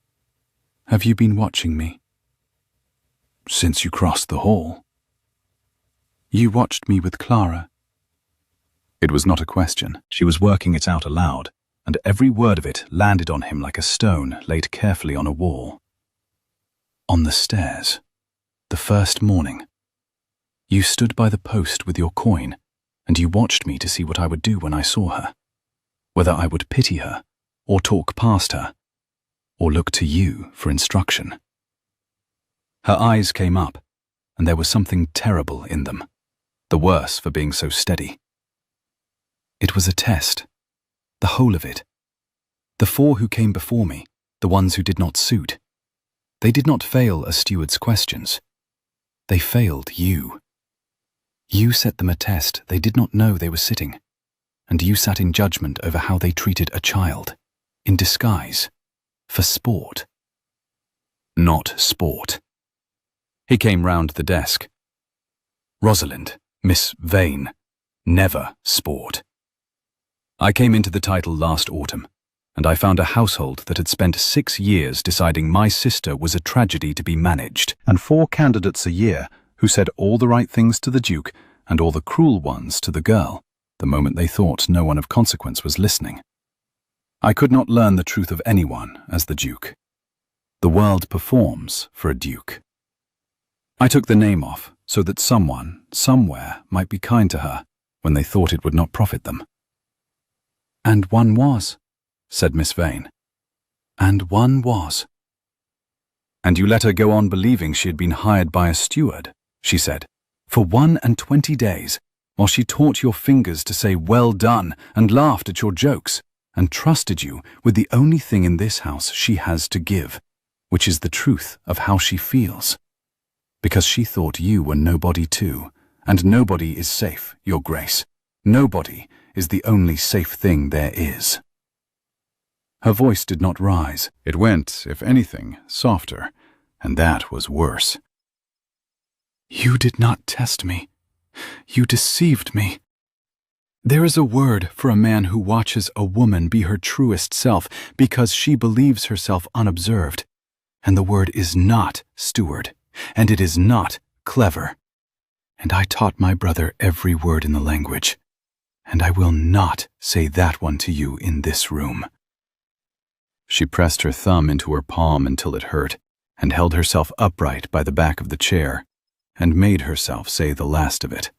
"have you been watching me?" "Since you crossed the hall." "You watched me with Clara?" It was not a question. She was working it out aloud, and every word of it landed on him like a stone laid carefully on a wall. "On the stairs, the first morning. You stood by the post with your coin, and you watched me to see what I would do when I saw her, whether I would pity her, or talk past her, or look to you for instruction." Her eyes came up, and there was something terrible in them, the worse for being so steady. "It was a test, the whole of it. The 4 who came before me, the ones who did not suit, they did not fail a steward's questions. They failed you. You set them a test they did not know they were sitting, and you sat in judgment over how they treated a child, in disguise, for sport." "Not sport." He came round the desk. "Rosalind, Miss Vane, never sport. I came into the title last autumn, and I found a household that had spent 6 years deciding my sister was a tragedy to be managed, and 4 candidates a year who said all the right things to the Duke and all the cruel ones to the girl, the moment they thought no one of consequence was listening. I could not learn the truth of anyone as the Duke. The world performs for a Duke. I took the name off so that someone, somewhere, might be kind to her when they thought it would not profit them." "And one was," said Miss Vane. "And one was." "And you let her go on believing she had been hired by a steward," she said, "for 21 days, while she taught your fingers to say well done and laughed at your jokes, and trusted you with the only thing in this house she has to give, which is the truth of how she feels. Because she thought you were nobody too, and nobody is safe, Your Grace. Nobody is the only safe thing there is." Her voice did not rise. It went, if anything, softer, and that was worse. "You did not test me. You deceived me. There is a word for a man who watches a woman be her truest self because she believes herself unobserved, and the word is not steward, and it is not clever. And I taught my brother every word in the language, and I will not say that one to you in this room." She pressed her thumb into her palm until it hurt, and held herself upright by the back of the chair, and made herself say the last of it.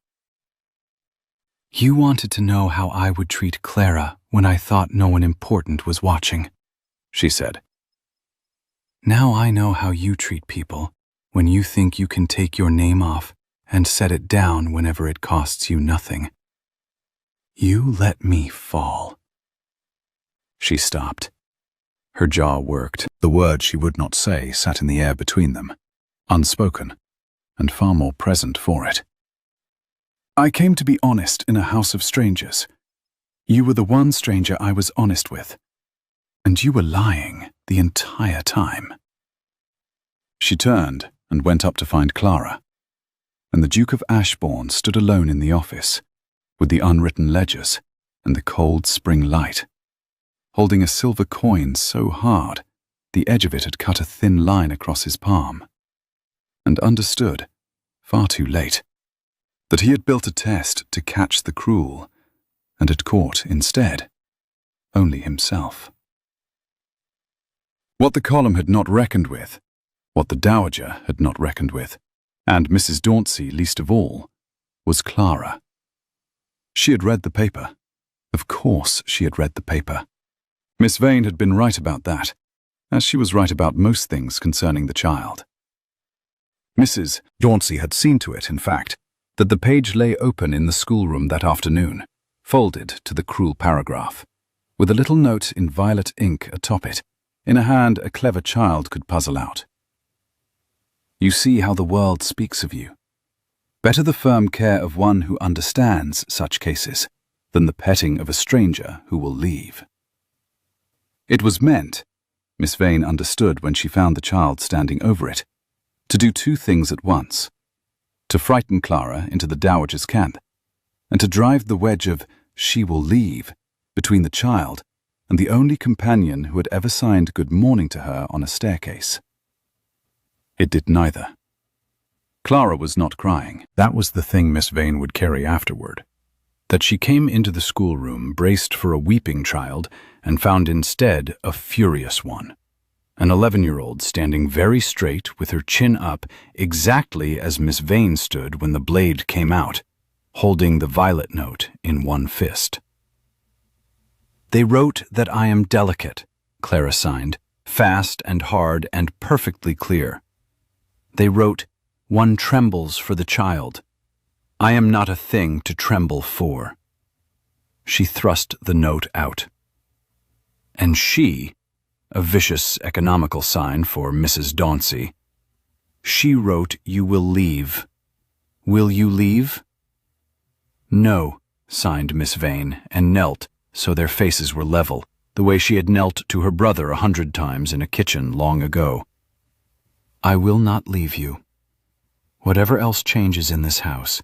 "You wanted to know how I would treat Clara when I thought no one important was watching," she said. "Now I know how you treat people when you think you can take your name off and set it down whenever it costs you nothing. You let me fall. She stopped. Her jaw worked. The word she would not say sat in the air between them, unspoken, and far more present for it. I came to be honest in a house of strangers. You were the one stranger I was honest with, and you were lying the entire time. She turned and went up to find Clara, and the Duke of Ashbourne stood alone in the office, with the unwritten ledgers and the cold spring light, holding a silver coin so hard the edge of it had cut a thin line across his palm, and understood, far too late, that he had built a test to catch the cruel, and had caught, instead, only himself. What the column had not reckoned with, what the Dowager had not reckoned with, and Mrs. Dauncey least of all, was Clara. She had read the paper. Of course she had read the paper. Miss Vane had been right about that, as she was right about most things concerning the child. Mrs. Dauncey had seen to it, in fact, that the page lay open in the schoolroom that afternoon, folded to the cruel paragraph, with a little note in violet ink atop it, in a hand a clever child could puzzle out. You see how the world speaks of you. Better the firm care of one who understands such cases than the petting of a stranger who will leave. It was meant, Miss Vane understood when she found the child standing over it, to do two things at once: to frighten Clara into the Dowager's camp, and to drive the wedge of "she will leave" between the child and the only companion who had ever signed good morning to her on a staircase. It did neither. Clara was not crying. That was the thing Miss Vane would carry afterward. That she came into the schoolroom braced for a weeping child and found instead a furious one. An 11-year-old standing very straight with her chin up, exactly as Miss Vane stood when the blade came out, holding the violet note in one fist. They wrote that I am delicate, Clara signed, fast and hard and perfectly clear. They wrote, one trembles for the child. I am not a thing to tremble for. She thrust the note out. And she, a vicious economical sign for Mrs. Dauncey, she wrote, you will leave. Will you leave? No, signed Miss Vane, and knelt, so their faces were level, the way she had knelt to her brother 100 times in a kitchen long ago. I will not leave you. Whatever else changes in this house,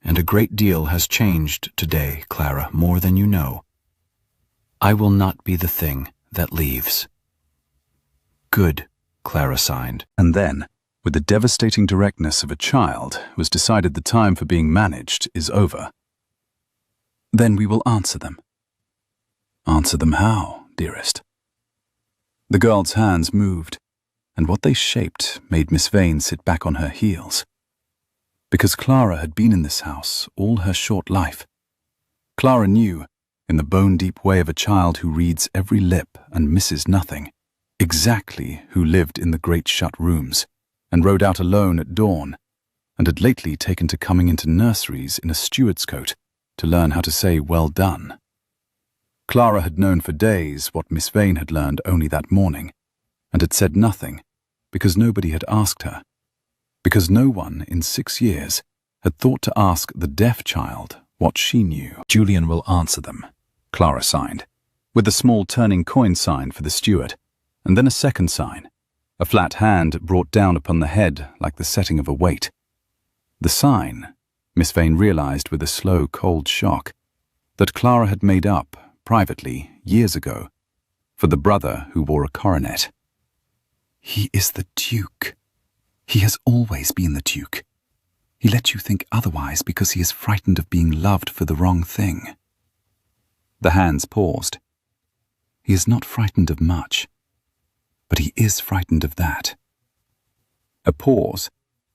and a great deal has changed today, Clara, more than you know, I will not be the thing that leaves. Good, Clara signed, and then, with the devastating directness of a child, was decided the time for being managed is over. Then we will answer them. Answer them how, dearest? The girl's hands moved, and what they shaped made Miss Vane sit back on her heels. Because Clara had been in this house all her short life. Clara knew, in the bone-deep way of a child who reads every lip and misses nothing, exactly who lived in the great shut rooms, and rode out alone at dawn, and had lately taken to coming into nurseries in a steward's coat to learn how to say well done. Clara had known for days what Miss Vane had learned only that morning, and had said nothing, because nobody had asked her, because no one in 6 years had thought to ask the deaf child what she knew. Julian will answer them, Clara signed, with a small turning coin sign for the steward, and then a second sign, a flat hand brought down upon the head like the setting of a weight. The sign, Miss Vane realized with a slow, cold shock, that Clara had made up, privately, years ago, for the brother who wore a coronet. He is the Duke. He has always been the Duke. He lets you think otherwise because he is frightened of being loved for the wrong thing. The hands paused. He is not frightened of much, but he is frightened of that. A pause,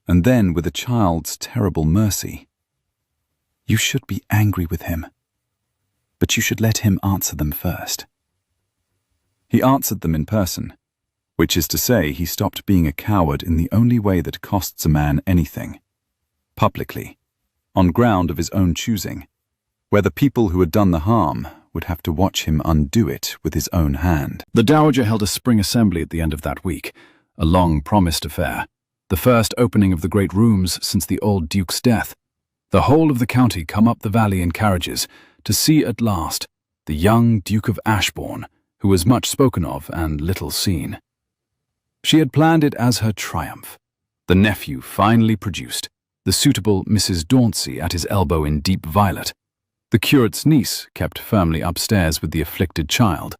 and then with a child's terrible mercy. You should be angry with him, but you should let him answer them first. He answered them in person, which is to say he stopped being a coward in the only way that costs a man anything, publicly, on ground of his own choosing, where the people who had done the harm would have to watch him undo it with his own hand. The Dowager held a spring assembly at the end of that week, a long-promised affair, the first opening of the great rooms since the old Duke's death. The whole of the county come up the valley in carriages to see at last the young Duke of Ashbourne, who was much spoken of and little seen. She had planned it as her triumph. The nephew finally produced, the suitable Mrs. Dauncey at his elbow in deep violet. The curate's niece kept firmly upstairs with the afflicted child.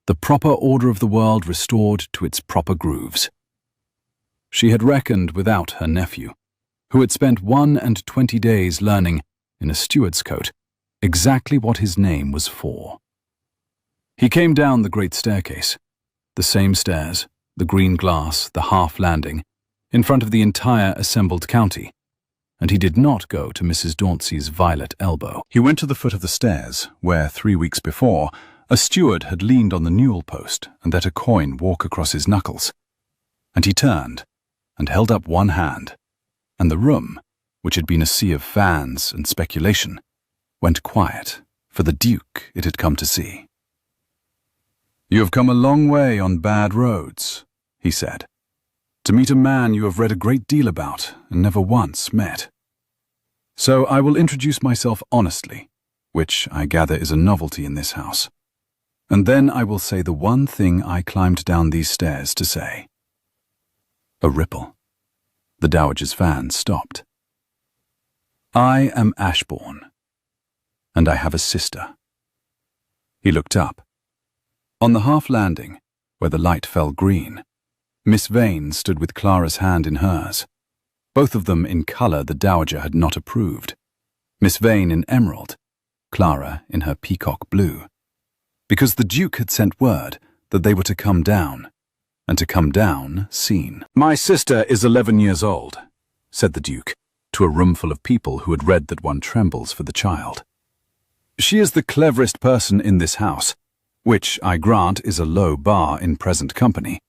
The proper order of the world restored to its proper grooves. She had reckoned without her nephew, who had spent 21 days learning, in a steward's coat, exactly what his name was for. He came down the great staircase, the same stairs, the green glass, the half landing, in front of the entire assembled county, and he did not go to Mrs. Dauncey's violet elbow. He went to the foot of the stairs, where 3 weeks before, a steward had leaned on the newel post and let a coin walk across his knuckles, and he turned and held up one hand, and the room, which had been a sea of fans and speculation, went quiet for the Duke it had come to see. "You have come a long way on bad roads," he said, "to meet a man you have read a great deal about and never once met. So I will introduce myself honestly, which I gather is a novelty in this house, and then I will say the one thing I climbed down these stairs to say." A ripple. The Dowager's fan stopped. "I am Ashbourne, and I have a sister." He looked up. On the half landing, where the light fell green, Miss Vane stood with Clara's hand in hers, both of them in colour the Dowager had not approved. Miss Vane in emerald, Clara in her peacock blue, because the Duke had sent word that they were to come down, and to come down seen. "My sister is 11 years old," said the Duke, to a roomful of people who had read that one trembles for the child. "She is the cleverest person in this house, which, I grant, is a low bar in present company,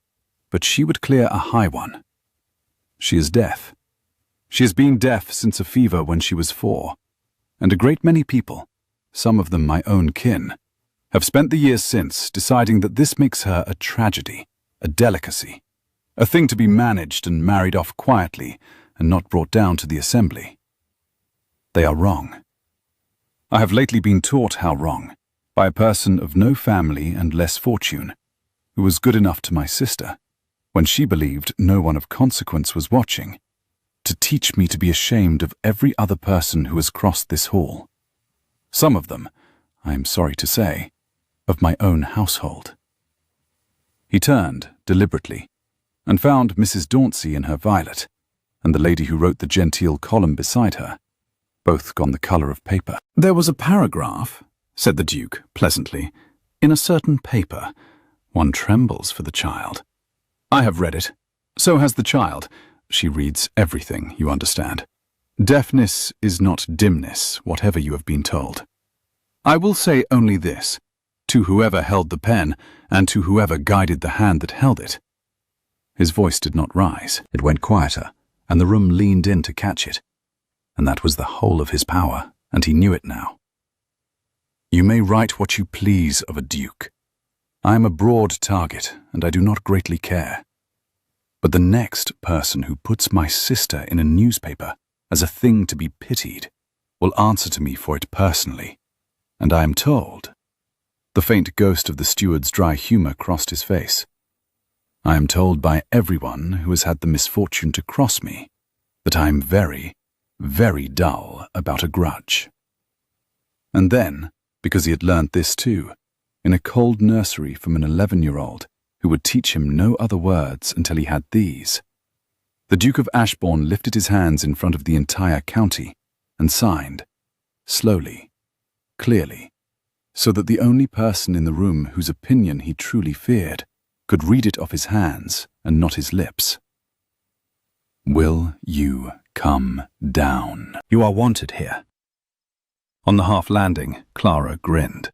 but she would clear a high one. She is deaf. She has been deaf since a fever when she was 4, and a great many people, some of them my own kin, have spent the years since deciding that this makes her a tragedy, a delicacy, a thing to be managed and married off quietly and not brought down to the assembly. They are wrong. I have lately been taught how wrong, by a person of no family and less fortune, who was good enough to my sister, when she believed no one of consequence was watching, to teach me to be ashamed of every other person who has crossed this hall. Some of them, I am sorry to say, of my own household." He turned, deliberately, and found Mrs. Dauncey in her violet, and the lady who wrote the genteel column beside her, both gone the colour of paper. "There was a paragraph," said the Duke, pleasantly, "in a certain paper. One trembles for the child. I have read it. So has the child. She reads everything, you understand. Deafness is not dimness, whatever you have been told. I will say only this, to whoever held the pen, and to whoever guided the hand that held it." His voice did not rise. It went quieter, and the room leaned in to catch it. And that was the whole of his power, and he knew it now. "You may write what you please of a duke. I am a broad target, and I do not greatly care. But the next person who puts my sister in a newspaper as a thing to be pitied will answer to me for it personally, and I am told—" The faint ghost of the steward's dry humour crossed his face. "I am told by everyone who has had the misfortune to cross me that I am very, very dull about a grudge." And then, because he had learnt this too, in a cold nursery from an 11-year-old who would teach him no other words until he had these, the Duke of Ashbourne lifted his hands in front of the entire county and signed, slowly, clearly, so that the only person in the room whose opinion he truly feared could read it off his hands and not his lips. "Will you come down? You are wanted here." On the half landing, Clara grinned.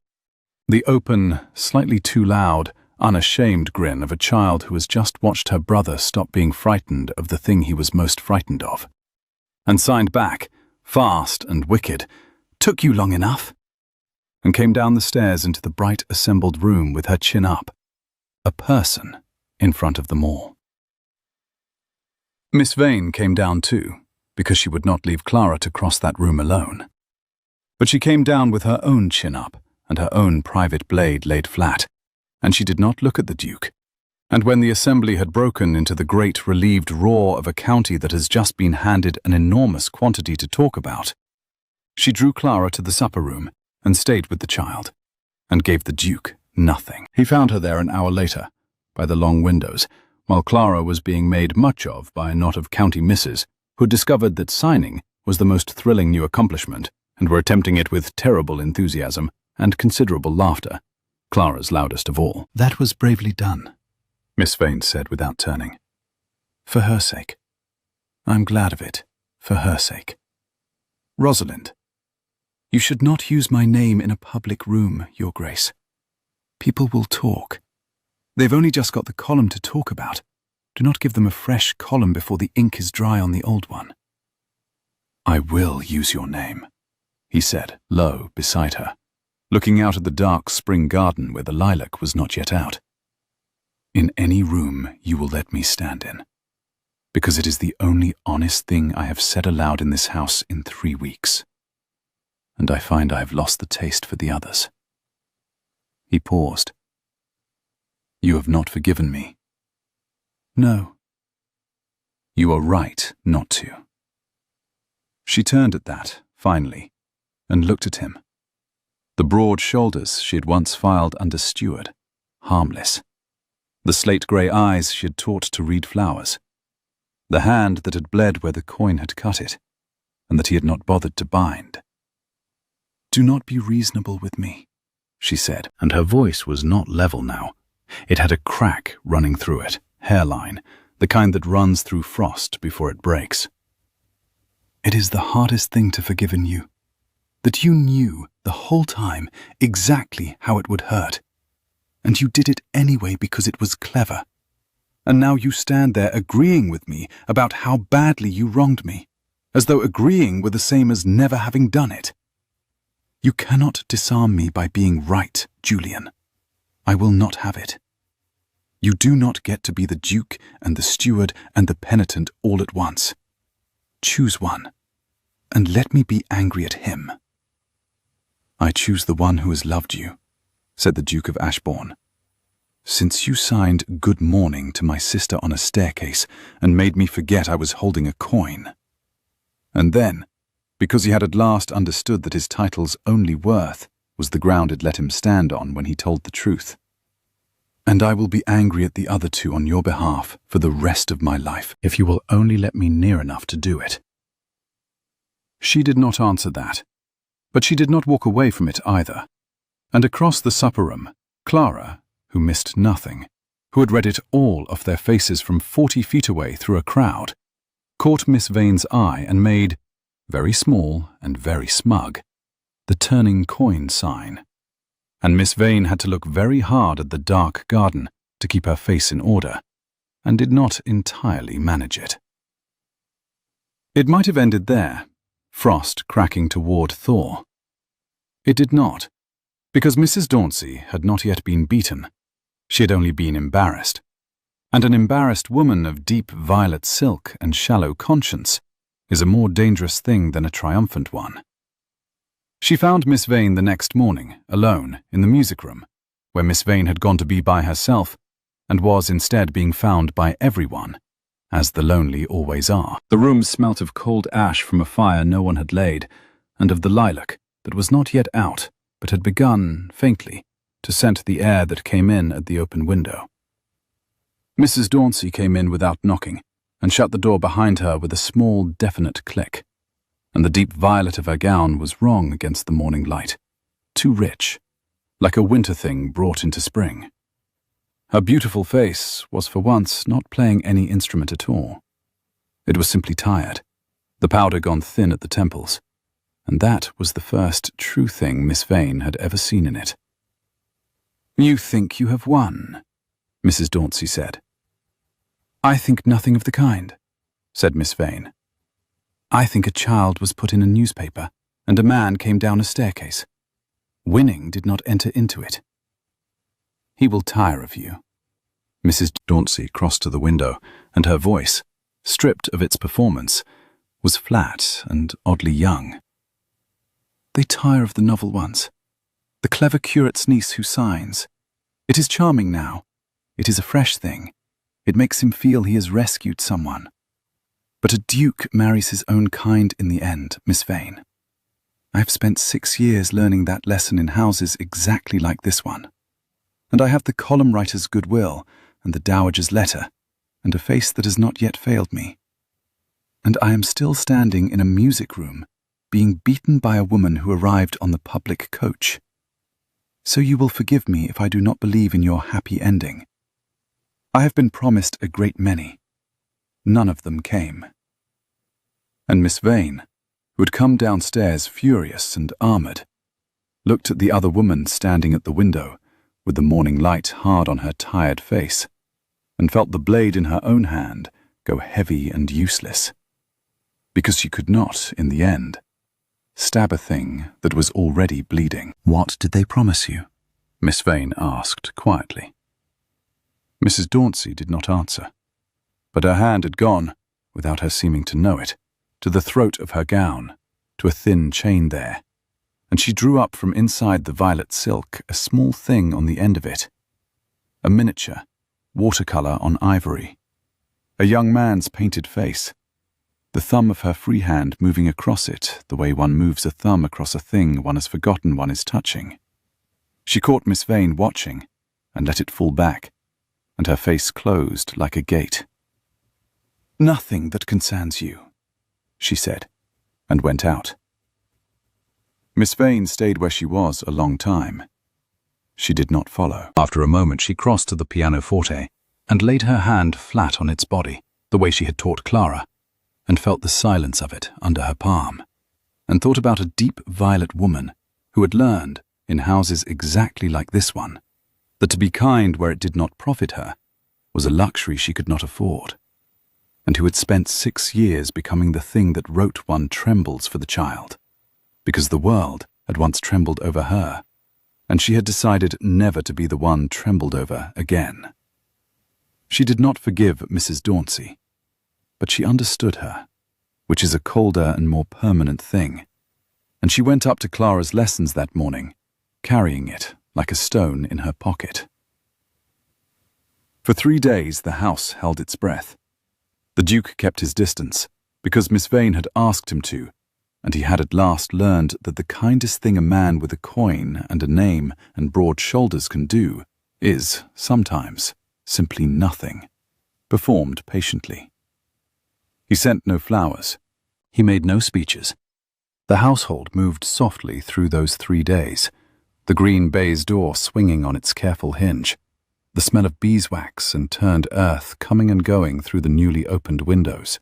The open, slightly too loud, unashamed grin of a child who has just watched her brother stop being frightened of the thing he was most frightened of, and signed back, fast and wicked, "Took you long enough?" and came down the stairs into the bright assembled room with her chin up, a person in front of them all. Miss Vane came down too, because she would not leave Clara to cross that room alone. But she came down with her own chin up and her own private blade laid flat, and she did not look at the Duke. And when the assembly had broken into the great relieved roar of a county that has just been handed an enormous quantity to talk about, she drew Clara to the supper room and stayed with the child, and gave the Duke nothing. He found her there an hour later, by the long windows, while Clara was being made much of by a knot of county misses who had discovered that signing was the most thrilling new accomplishment and were attempting it with terrible enthusiasm and considerable laughter, Clara's loudest of all. "That was bravely done," Miss Vane said without turning. "For her sake. I'm glad of it, for her sake. Rosalind, you should not use my name in a public room, Your Grace. People will talk. They've only just got the column to talk about. Do not give them a fresh column before the ink is dry on the old one." "I will use your name," he said, low beside her, looking out at the dark spring garden where the lilac was not yet out. "In any room you will let me stand in, because it is the only honest thing I have said aloud in this house in 3 weeks. And I find I have lost the taste for the others." He paused. "You have not forgiven me." "No." "You are right not to." She turned at that, finally, and looked at him. The broad shoulders she had once filed under steward, harmless. The slate-grey eyes she had taught to read flowers. The hand that had bled where the coin had cut it, and that he had not bothered to bind. "Do not be reasonable with me," she said, and her voice was not level now. It had a crack running through it, hairline, the kind that runs through frost before it breaks. "It is the hardest thing to forgive in you, that you knew the whole time exactly how it would hurt, and you did it anyway because it was clever. And now you stand there agreeing with me about how badly you wronged me, as though agreeing were the same as never having done it. You cannot disarm me by being right, Julian. I will not have it. You do not get to be the Duke and the steward and the penitent all at once. Choose one, and let me be angry at him." "I choose the one who has loved you," said the Duke of Ashbourne. "Since you signed good morning to my sister on a staircase and made me forget I was holding a coin." And then, because he had at last understood that his title's only worth was the ground it let him stand on when he told the truth. "And I will be angry at the other two on your behalf for the rest of my life, if you will only let me near enough to do it." She did not answer that, but she did not walk away from it either. And across the supper room, Clara, who missed nothing, who had read it all off their faces from 40 feet away through a crowd, caught Miss Vane's eye and made, very small and very smug, the turning coin sign. And Miss Vane had to look very hard at the dark garden to keep her face in order, and did not entirely manage it. It might have ended there, frost cracking toward thaw. It did not, because Mrs. Dauncey had not yet been beaten. She had only been embarrassed. And an embarrassed woman of deep violet silk and shallow conscience is a more dangerous thing than a triumphant one. She found Miss Vane the next morning, alone, in the music room, where Miss Vane had gone to be by herself, and was instead being found by everyone, as the lonely always are. The room smelt of cold ash from a fire no one had laid, and of the lilac that was not yet out, but had begun, faintly, to scent the air that came in at the open window. Mrs. Dauncey came in without knocking, and shut the door behind her with a small, definite click. And the deep violet of her gown was wrong against the morning light, too rich, like a winter thing brought into spring. Her beautiful face was for once not playing any instrument at all. It was simply tired, the powder gone thin at the temples, and that was the first true thing Miss Vane had ever seen in it. "You think you have won," Mrs. Dauncey said. "I think nothing of the kind," said Miss Vane. "I think a child was put in a newspaper, and a man came down a staircase. Winning did not enter into it. "He will tire of you." Mrs. Dauncey crossed to the window, and her voice, stripped of its performance, was flat and oddly young. "They tire of the novel ones. The clever curate's niece who signs. It is charming now. It is a fresh thing. It makes him feel he has rescued someone. But a duke marries his own kind in the end, Miss Vane. I have spent 6 years learning that lesson in houses exactly like this one. And I have the column writer's goodwill and the dowager's letter, and a face that has not yet failed me. And I am still standing in a music room, being beaten by a woman who arrived on the public coach. So you will forgive me if I do not believe in your happy ending. I have been promised a great many. None of them came." And Miss Vane, who had come downstairs furious and armoured, looked at the other woman standing at the window, with the morning light hard on her tired face, and felt the blade in her own hand go heavy and useless, because she could not, in the end, stab a thing that was already bleeding. "What did they promise you?" Miss Vane asked quietly. Mrs. Dauncey did not answer, but her hand had gone, without her seeming to know it, to the throat of her gown, to a thin chain there, and she drew up from inside the violet silk a small thing on the end of it, a miniature, watercolour on ivory, a young man's painted face, the thumb of her free hand moving across it the way one moves a thumb across a thing one has forgotten one is touching. She caught Miss Vane watching, and let it fall back, and her face closed like a gate. "Nothing that concerns you," she said, and went out. Miss Vane stayed where she was a long time. She did not follow. After a moment she crossed to the pianoforte and laid her hand flat on its body, the way she had taught Clara, and felt the silence of it under her palm, and thought about a deep violet woman who had learned, in houses exactly like this one, that to be kind where it did not profit her was a luxury she could not afford, and who had spent 6 years becoming the thing that wrote one trembles for the child, because the world had once trembled over her, and she had decided never to be the one trembled over again. She did not forgive Mrs. Dauncey, but she understood her, which is a colder and more permanent thing, and she went up to Clara's lessons that morning, carrying it like a stone in her pocket. For 3 days the house held its breath. The Duke kept his distance, because Miss Vane had asked him to, and he had at last learned that the kindest thing a man with a coin and a name and broad shoulders can do is, sometimes, simply nothing, performed patiently. He sent no flowers. He made no speeches. The household moved softly through those 3 days, the green baize door swinging on its careful hinge, the smell of beeswax and turned earth coming and going through the newly opened windows.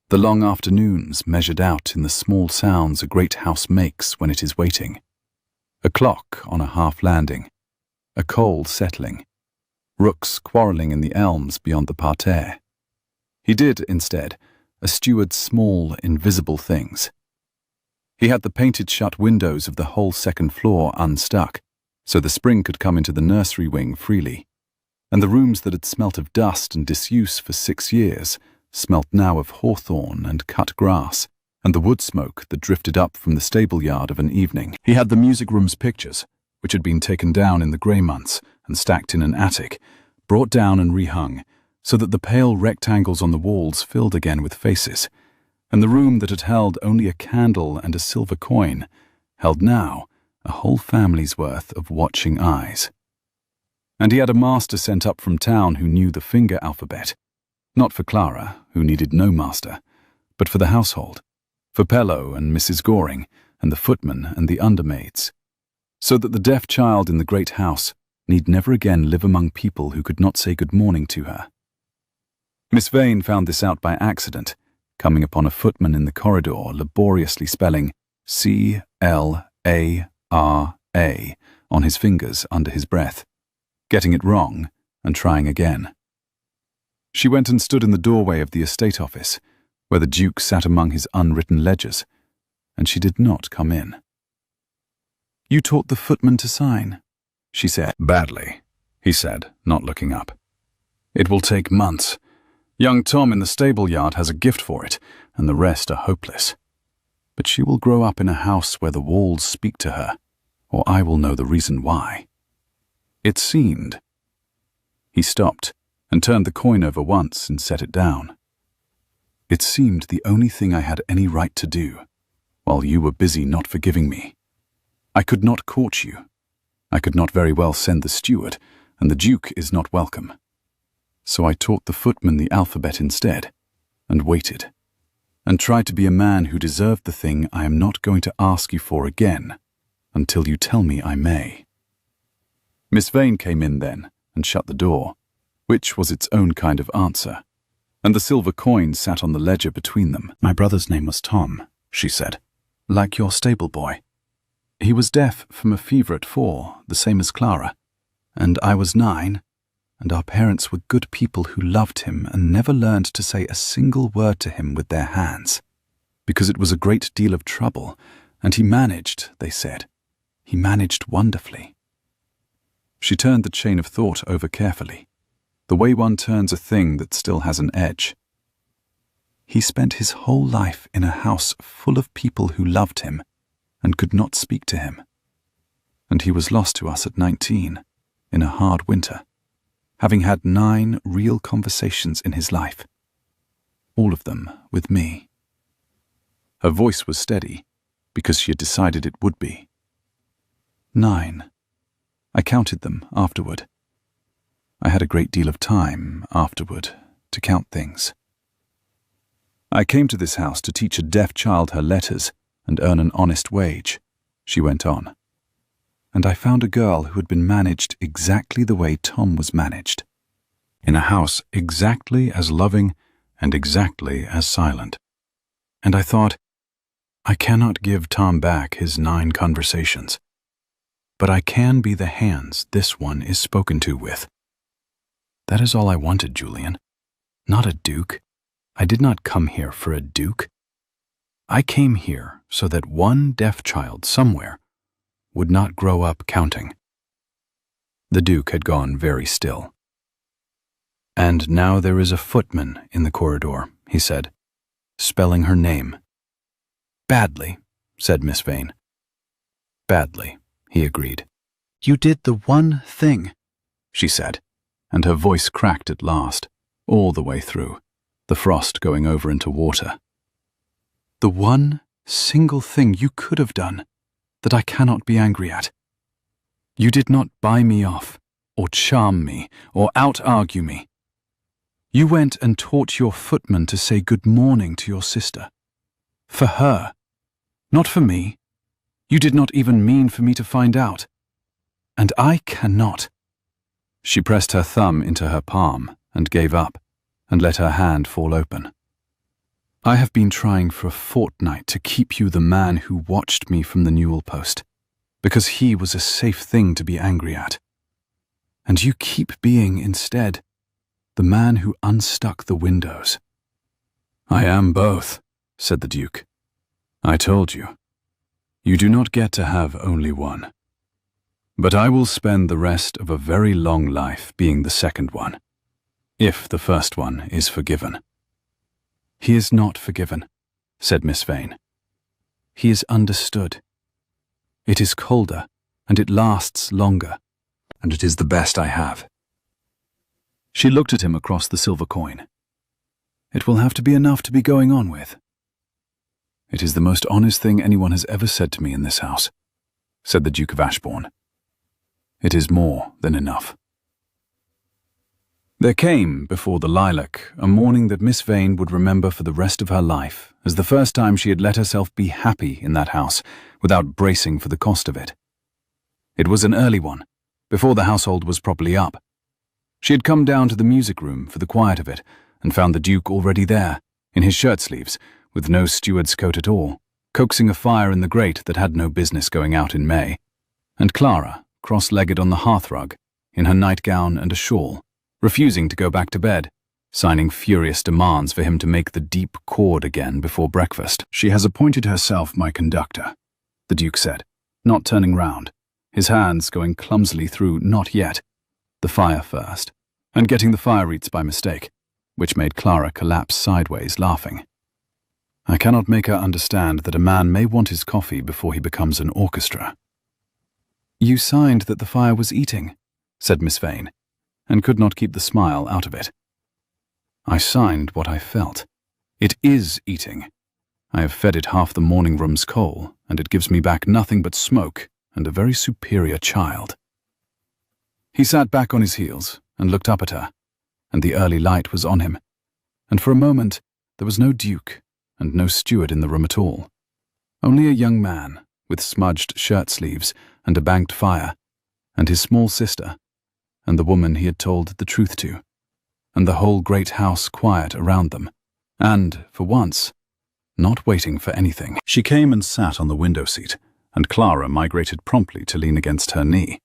The long afternoons measured out in the small sounds a great house makes when it is waiting. A clock on a half landing, a coal settling, rooks quarrelling in the elms beyond the parterre. He did, instead, a steward's small, invisible things. He had the painted shut windows of the whole second floor unstuck, so the spring could come into the nursery wing freely, and the rooms that had smelt of dust and disuse for 6 years smelt now of hawthorn and cut grass, and the wood smoke that drifted up from the stable yard of an evening. He had the music room's pictures, which had been taken down in the grey months and stacked in an attic, brought down and rehung, so that the pale rectangles on the walls filled again with faces, and the room that had held only a candle and a silver coin held now a whole family's worth of watching eyes. And he had a master sent up from town who knew the finger alphabet, not for Clara, who needed no master, but for the household, for Pello and Mrs. Goring, and the footman and the undermaids, so that the deaf child in the great house need never again live among people who could not say good morning to her. Miss Vane found this out by accident, coming upon a footman in the corridor laboriously spelling C-L-A-R-A on his fingers under his breath, getting it wrong and trying again. She went and stood in the doorway of the estate office, where the Duke sat among his unwritten ledgers, and she did not come in. You taught the footman to sign, she said. Badly, he said, not looking up. It will take months. Young Tom in the stable yard has a gift for it, and the rest are hopeless. But she will grow up in a house where the walls speak to her, or I will know the reason why. It seemed. He stopped and turned the coin over once and set it down. It seemed the only thing I had any right to do, while you were busy not forgiving me. I could not court you. I could not very well send the steward, and the Duke is not welcome. So I taught the footman the alphabet instead, and waited, and tried to be a man who deserved the thing I am not going to ask you for again, until you tell me I may. Miss Vane came in then, and shut the door, which was its own kind of answer, and the silver coin sat on the ledger between them. My brother's name was Tom, she said, like your stable boy. He was deaf from a fever at 4, the same as Clara, and I was 9, and our parents were good people who loved him and never learned to say a single word to him with their hands, because it was a great deal of trouble, and he managed, they said. He managed wonderfully. She turned the chain of thought over carefully, the way one turns a thing that still has an edge. He spent his whole life in a house full of people who loved him and could not speak to him. And he was lost to us at 19, in a hard winter, having had 9 real conversations in his life, all of them with me. Her voice was steady, because she had decided it would be. 9. I counted them afterward. I had a great deal of time afterward to count things. I came to this house to teach a deaf child her letters and earn an honest wage, she went on. And I found a girl who had been managed exactly the way Tom was managed, in a house exactly as loving and exactly as silent. And I thought, I cannot give Tom back his 9 conversations, but I can be the hands this one is spoken to with. That is all I wanted, Julian. Not a duke. I did not come here for a duke. I came here so that one deaf child somewhere would not grow up counting. The Duke had gone very still. And now there is a footman in the corridor, he said, spelling her name. Badly, said Miss Vane. Badly, he agreed. You did the one thing, she said, and her voice cracked at last, all the way through, the frost going over into water. The one single thing you could have done that I cannot be angry at. You did not buy me off, or charm me, or out-argue me. You went and taught your footman to say good morning to your sister. For her, not for me. You did not even mean for me to find out. And I cannot. She pressed her thumb into her palm and gave up, and let her hand fall open. I have been trying for a fortnight to keep you the man who watched me from the newel post, because he was a safe thing to be angry at. And you keep being, instead, the man who unstuck the windows. I am both, said the Duke. I told you. You do not get to have only one. But I will spend the rest of a very long life being the second one, if the first one is forgiven. He is not forgiven, said Miss Vane. He is understood. It is colder, and it lasts longer, and it is the best I have. She looked at him across the silver coin. It will have to be enough to be going on with. It is the most honest thing anyone has ever said to me in this house, said the Duke of Ashbourne. It is more than enough. There came, before the lilac, a morning that Miss Vane would remember for the rest of her life as the first time she had let herself be happy in that house without bracing for the cost of it. It was an early one, before the household was properly up. She had come down to the music room for the quiet of it and found the Duke already there, in his shirt-sleeves, with no steward's coat at all, coaxing a fire in the grate that had no business going out in May, and Clara, cross-legged on the hearthrug, in her nightgown and a shawl, refusing to go back to bed, signing furious demands for him to make the deep chord again before breakfast. She has appointed herself my conductor, the Duke said, not turning round, his hands going clumsily through not yet, the fire first, and getting the fire eats by mistake, which made Clara collapse sideways, laughing. I cannot make her understand that a man may want his coffee before he becomes an orchestra. You signed that the fire was eating, said Miss Vane, and could not keep the smile out of it. I signed what I felt. It is eating. I have fed it half the morning room's coal, and it gives me back nothing but smoke and a very superior child. He sat back on his heels and looked up at her, and the early light was on him, and for a moment there was no duke and no steward in the room at all. Only a young man with smudged shirt sleeves and a banked fire, and his small sister, and the woman he had told the truth to, and the whole great house quiet around them, and, for once, not waiting for anything. She came and sat on the window seat, and Clara migrated promptly to lean against her knee,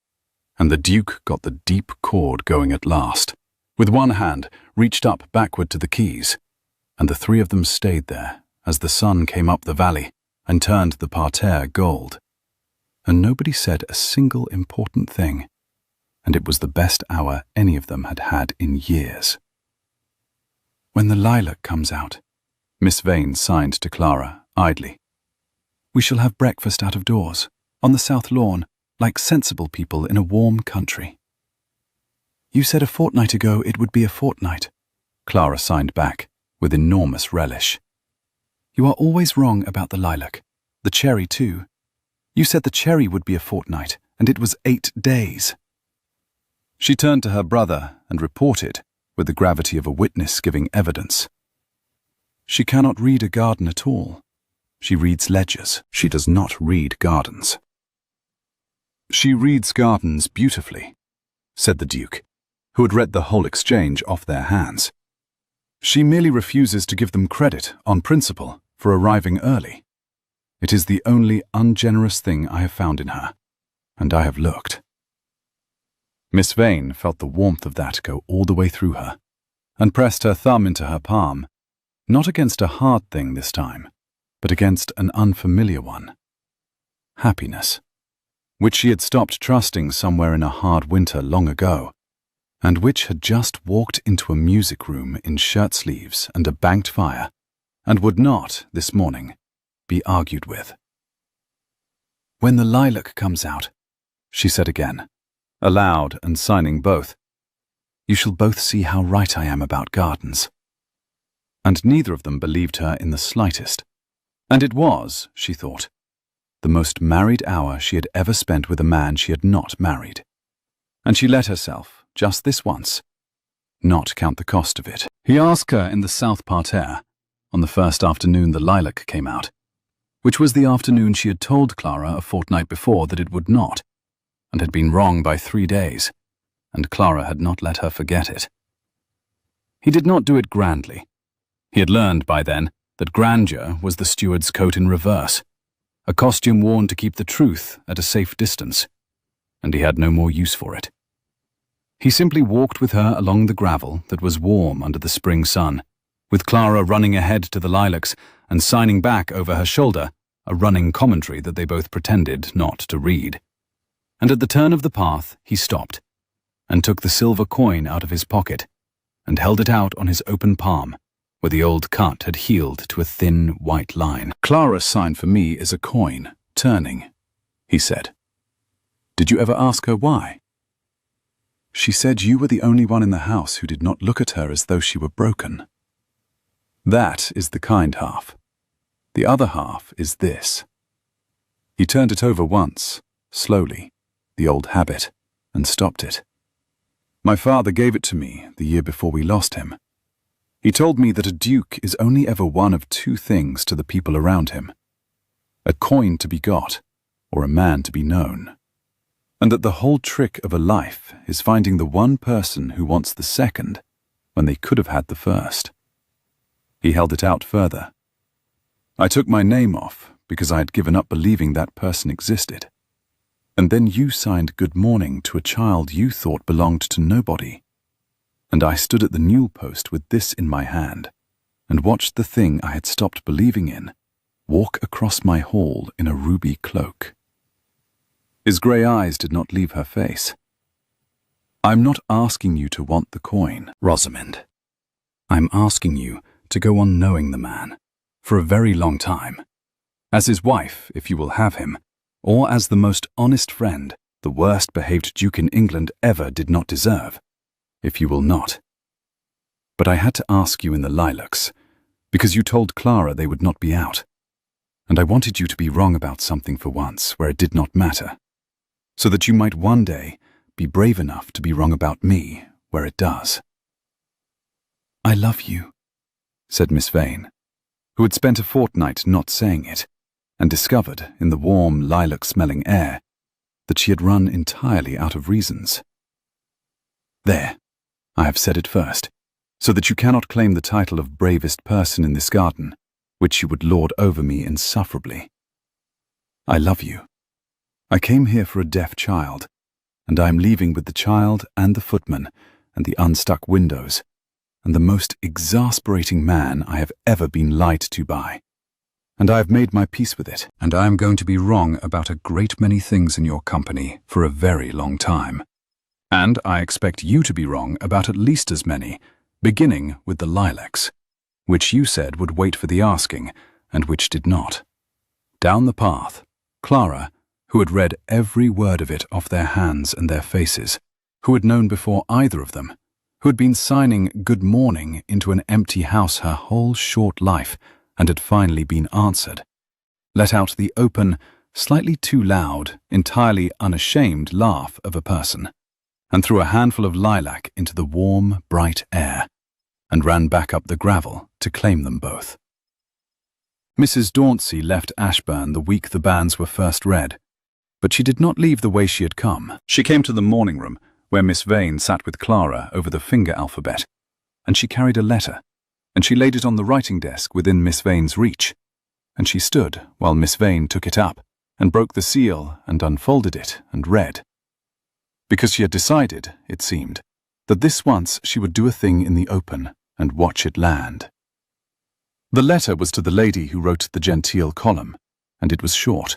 and the Duke got the deep chord going at last, with one hand reached up backward to the keys, and the three of them stayed there as the sun came up the valley and turned the parterre gold. And nobody said a single important thing, and it was the best hour any of them had had in years. When the lilac comes out, Miss Vane signed to Clara, idly. We shall have breakfast out of doors, on the south lawn, like sensible people in a warm country. You said a fortnight ago it would be a fortnight, Clara signed back, with enormous relish. You are always wrong about the lilac, the cherry too. You said the cherry would be a fortnight, and it was 8 days. She turned to her brother and reported, with the gravity of a witness giving evidence. She cannot read a garden at all. She reads ledgers. She does not read gardens. She reads gardens beautifully, said the Duke, who had read the whole exchange off their hands. She merely refuses to give them credit, on principle, for arriving early. It is the only ungenerous thing I have found in her, and I have looked. Miss Vane felt the warmth of that go all the way through her, and pressed her thumb into her palm, not against a hard thing this time, but against an unfamiliar one. Happiness, which she had stopped trusting somewhere in a hard winter long ago, and which had just walked into a music room in shirt sleeves and a banked fire, and would not, this morning, be argued with. When the lilac comes out, she said again, aloud and signing both, you shall both see how right I am about gardens. And neither of them believed her in the slightest. And it was, she thought, the most married hour she had ever spent with a man she had not married. And she let herself, just this once, not count the cost of it. He asked her in the south parterre, on the first afternoon the lilac came out, which was the afternoon she had told Clara a fortnight before that it would not, and had been wrong by 3 days, and Clara had not let her forget it. He did not do it grandly. He had learned by then that grandeur was the steward's coat in reverse, a costume worn to keep the truth at a safe distance, and he had no more use for it. He simply walked with her along the gravel that was warm under the spring sun, with Clara running ahead to the lilacs and signing back over her shoulder a running commentary that they both pretended not to read. And at the turn of the path he stopped, and took the silver coin out of his pocket, and held it out on his open palm, where the old cut had healed to a thin white line. Clara's sign for me is a coin, turning, he said. Did you ever ask her why? She said you were the only one in the house who did not look at her as though she were broken. That is the kind half. The other half is this. He turned it over once, slowly, the old habit, and stopped it. My father gave it to me the year before we lost him. He told me that a duke is only ever one of 2 things to the people around him: a coin to be got, or a man to be known. And that the whole trick of a life is finding the one person who wants the second when they could have had the first. He held it out further. I took my name off because I had given up believing that person existed. And then you signed good morning to a child you thought belonged to nobody. And I stood at the newel post with this in my hand, and watched the thing I had stopped believing in walk across my hall in a ruby cloak. His grey eyes did not leave her face. "I'm not asking you to want the coin, Rosamond. I'm asking you to go on knowing the man for a very long time. As his wife, if you will have him, or as the most honest friend the worst-behaved duke in England ever did not deserve, if you will not. But I had to ask you in the lilacs, because you told Clara they would not be out, and I wanted you to be wrong about something for once where it did not matter, so that you might one day be brave enough to be wrong about me where it does." "I love you," said Miss Vane, who had spent a fortnight not saying it, and discovered, in the warm, lilac-smelling air, that she had run entirely out of reasons. "There, I have said it first, so that you cannot claim the title of bravest person in this garden, which you would lord over me insufferably. I love you. I came here for a deaf child, and I am leaving with the child and the footman and the unstuck windows, and the most exasperating man I have ever been lied to by. And I have made my peace with it, and I am going to be wrong about a great many things in your company for a very long time. And I expect you to be wrong about at least as many, beginning with the lilacs, which you said would wait for the asking, and which did not." Down the path, Clara, who had read every word of it off their hands and their faces, who had known before either of them, who had been signing "Good morning" into an empty house her whole short life, and had finally been answered, let out the open, slightly too loud, entirely unashamed laugh of a person, and threw a handful of lilac into the warm, bright air, and ran back up the gravel to claim them both. Mrs. Dauncey left Ashburn the week the banns were first read, but she did not leave the way she had come. She came to the morning room, where Miss Vane sat with Clara over the finger alphabet, and she carried a letter, and she laid it on the writing desk within Miss Vane's reach, and she stood while Miss Vane took it up and broke the seal and unfolded it and read. Because she had decided, it seemed, that this once she would do a thing in the open and watch it land. The letter was to the lady who wrote the genteel column, and it was short,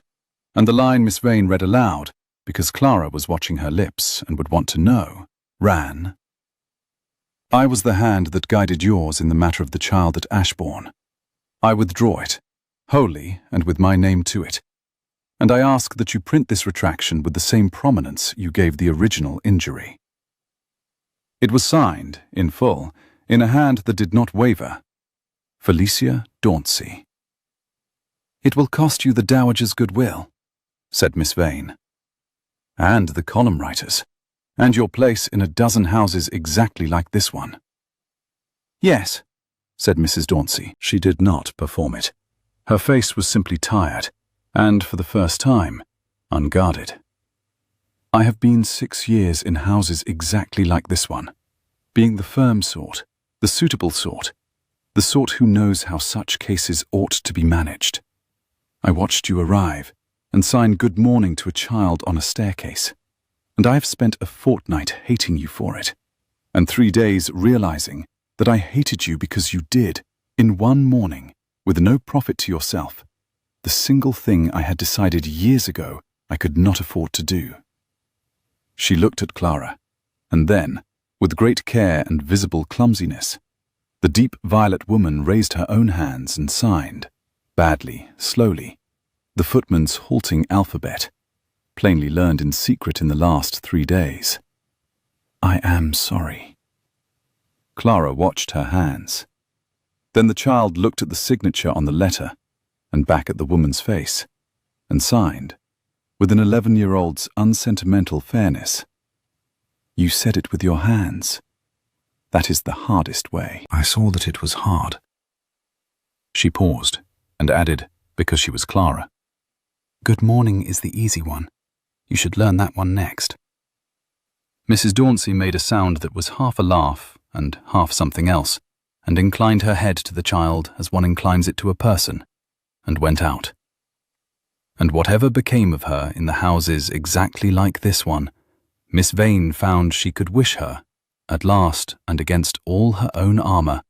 and the line Miss Vane read aloud, because Clara was watching her lips and would want to know, ran: "I was the hand that guided yours in the matter of the child at Ashbourne. I withdraw it, wholly and with my name to it, and I ask that you print this retraction with the same prominence you gave the original injury." It was signed, in full, in a hand that did not waver: Felicia Dauncey. "It will cost you the Dowager's goodwill," said Miss Vane. "And the column writers, and your place in a dozen houses exactly like this one." "Yes," said Mrs. Dauncey. She did not perform it. Her face was simply tired, and, for the first time, unguarded. "I have been 6 years in houses exactly like this one, being the firm sort, the suitable sort, the sort who knows how such cases ought to be managed. I watched you arrive and sign good morning to a child on a staircase, and I have spent a fortnight hating you for it, and 3 days realizing that I hated you because you did, in one morning, with no profit to yourself, the single thing I had decided years ago I could not afford to do." She looked at Clara, and then, with great care and visible clumsiness, the deep violet woman raised her own hands and signed, badly, slowly, the footman's halting alphabet, plainly learned in secret in the last 3 days. "I am sorry." Clara watched her hands. Then the child looked at the signature on the letter and back at the woman's face, and signed, with an 11-year-old's unsentimental fairness, "You said it with your hands. That is the hardest way." "I saw that it was hard." She paused and added, because she was Clara, "Good morning is the easy one. You should learn that one next." Mrs. Dauncey made a sound that was half a laugh and half something else, and inclined her head to the child as one inclines it to a person, and went out. And whatever became of her in the houses exactly like this one, Miss Vane found she could wish her, at last and against all her own armour,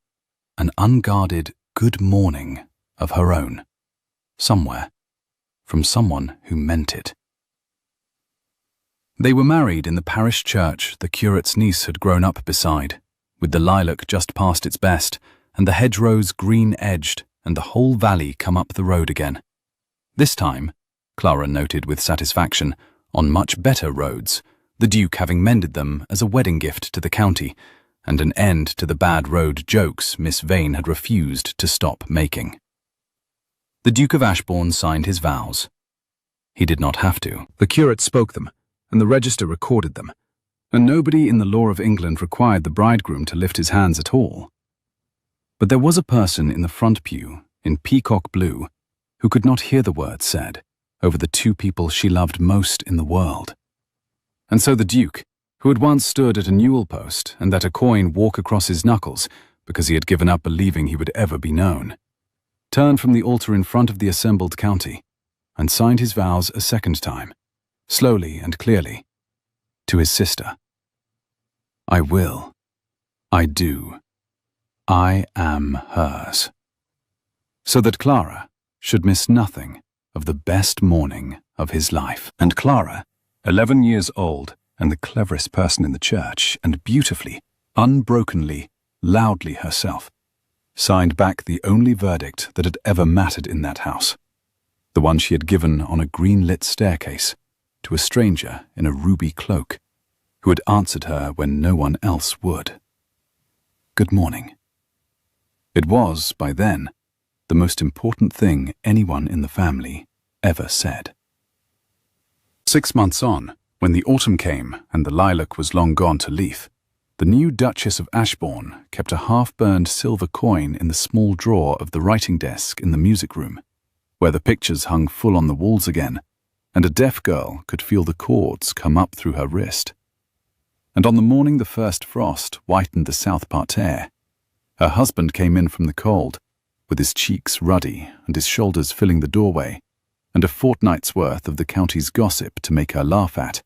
an unguarded good morning of her own, somewhere, from someone who meant it. They were married in the parish church the curate's niece had grown up beside, with the lilac just past its best, and the hedgerows green-edged, and the whole valley come up the road again. This time, Clara noted with satisfaction, on much better roads, the Duke having mended them as a wedding gift to the county, and an end to the bad road jokes Miss Vane had refused to stop making. The Duke of Ashbourne signed his vows. He did not have to. The curate spoke them, and the register recorded them, and nobody in the law of England required the bridegroom to lift his hands at all. But there was a person in the front pew, in peacock blue, who could not hear the words said over the two people she loved most in the world. And so the Duke, who had once stood at a newel post and let a coin walk across his knuckles because he had given up believing he would ever be known, turned from the altar in front of the assembled county and signed his vows a second time, slowly and clearly, to his sister. I will. I do. I am hers. So that Clara should miss nothing of the best morning of his life. And Clara, 11 years old and the cleverest person in the church, and beautifully, unbrokenly, loudly herself, signed back the only verdict that had ever mattered in that house, the one she had given on a green-lit staircase to a stranger in a ruby cloak, who had answered her when no one else would. Good morning. It was, by then, the most important thing anyone in the family ever said. 6 months on, when the autumn came and the lilac was long gone to leaf, the new Duchess of Ashbourne kept a half-burned silver coin in the small drawer of the writing desk in the music room, where the pictures hung full on the walls again, and a deaf girl could feel the chords come up through her wrist. And on the morning the first frost whitened the south parterre, her husband came in from the cold, with his cheeks ruddy and his shoulders filling the doorway, and a fortnight's worth of the county's gossip to make her laugh at,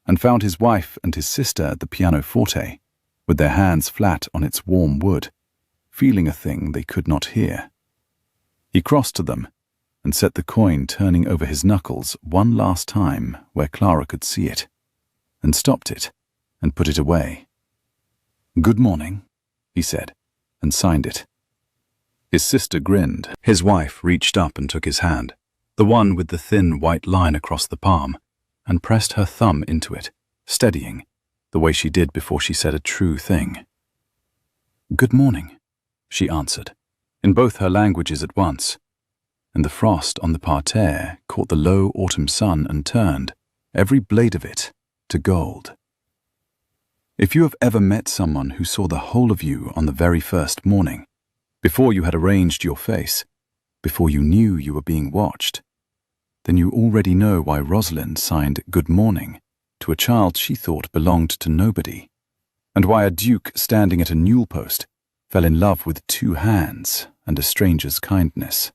and found his wife and his sister at the pianoforte, with their hands flat on its warm wood, feeling a thing they could not hear. He crossed to them and set the coin turning over his knuckles one last time where Clara could see it, and stopped it and put it away. Good morning, he said, and signed it. His sister grinned. His wife reached up and took his hand, the one with the thin white line across the palm, and pressed her thumb into it, steadying, the way she did before she said a true thing. Good morning, she answered, in both her languages at once, and the frost on the parterre caught the low autumn sun and turned, every blade of it, to gold. If you have ever met someone who saw the whole of you on the very first morning, before you had arranged your face, before you knew you were being watched, then you already know why Rosalind signed good morning to a child she thought belonged to nobody, and why a duke standing at a newel post fell in love with 2 hands and a stranger's kindness.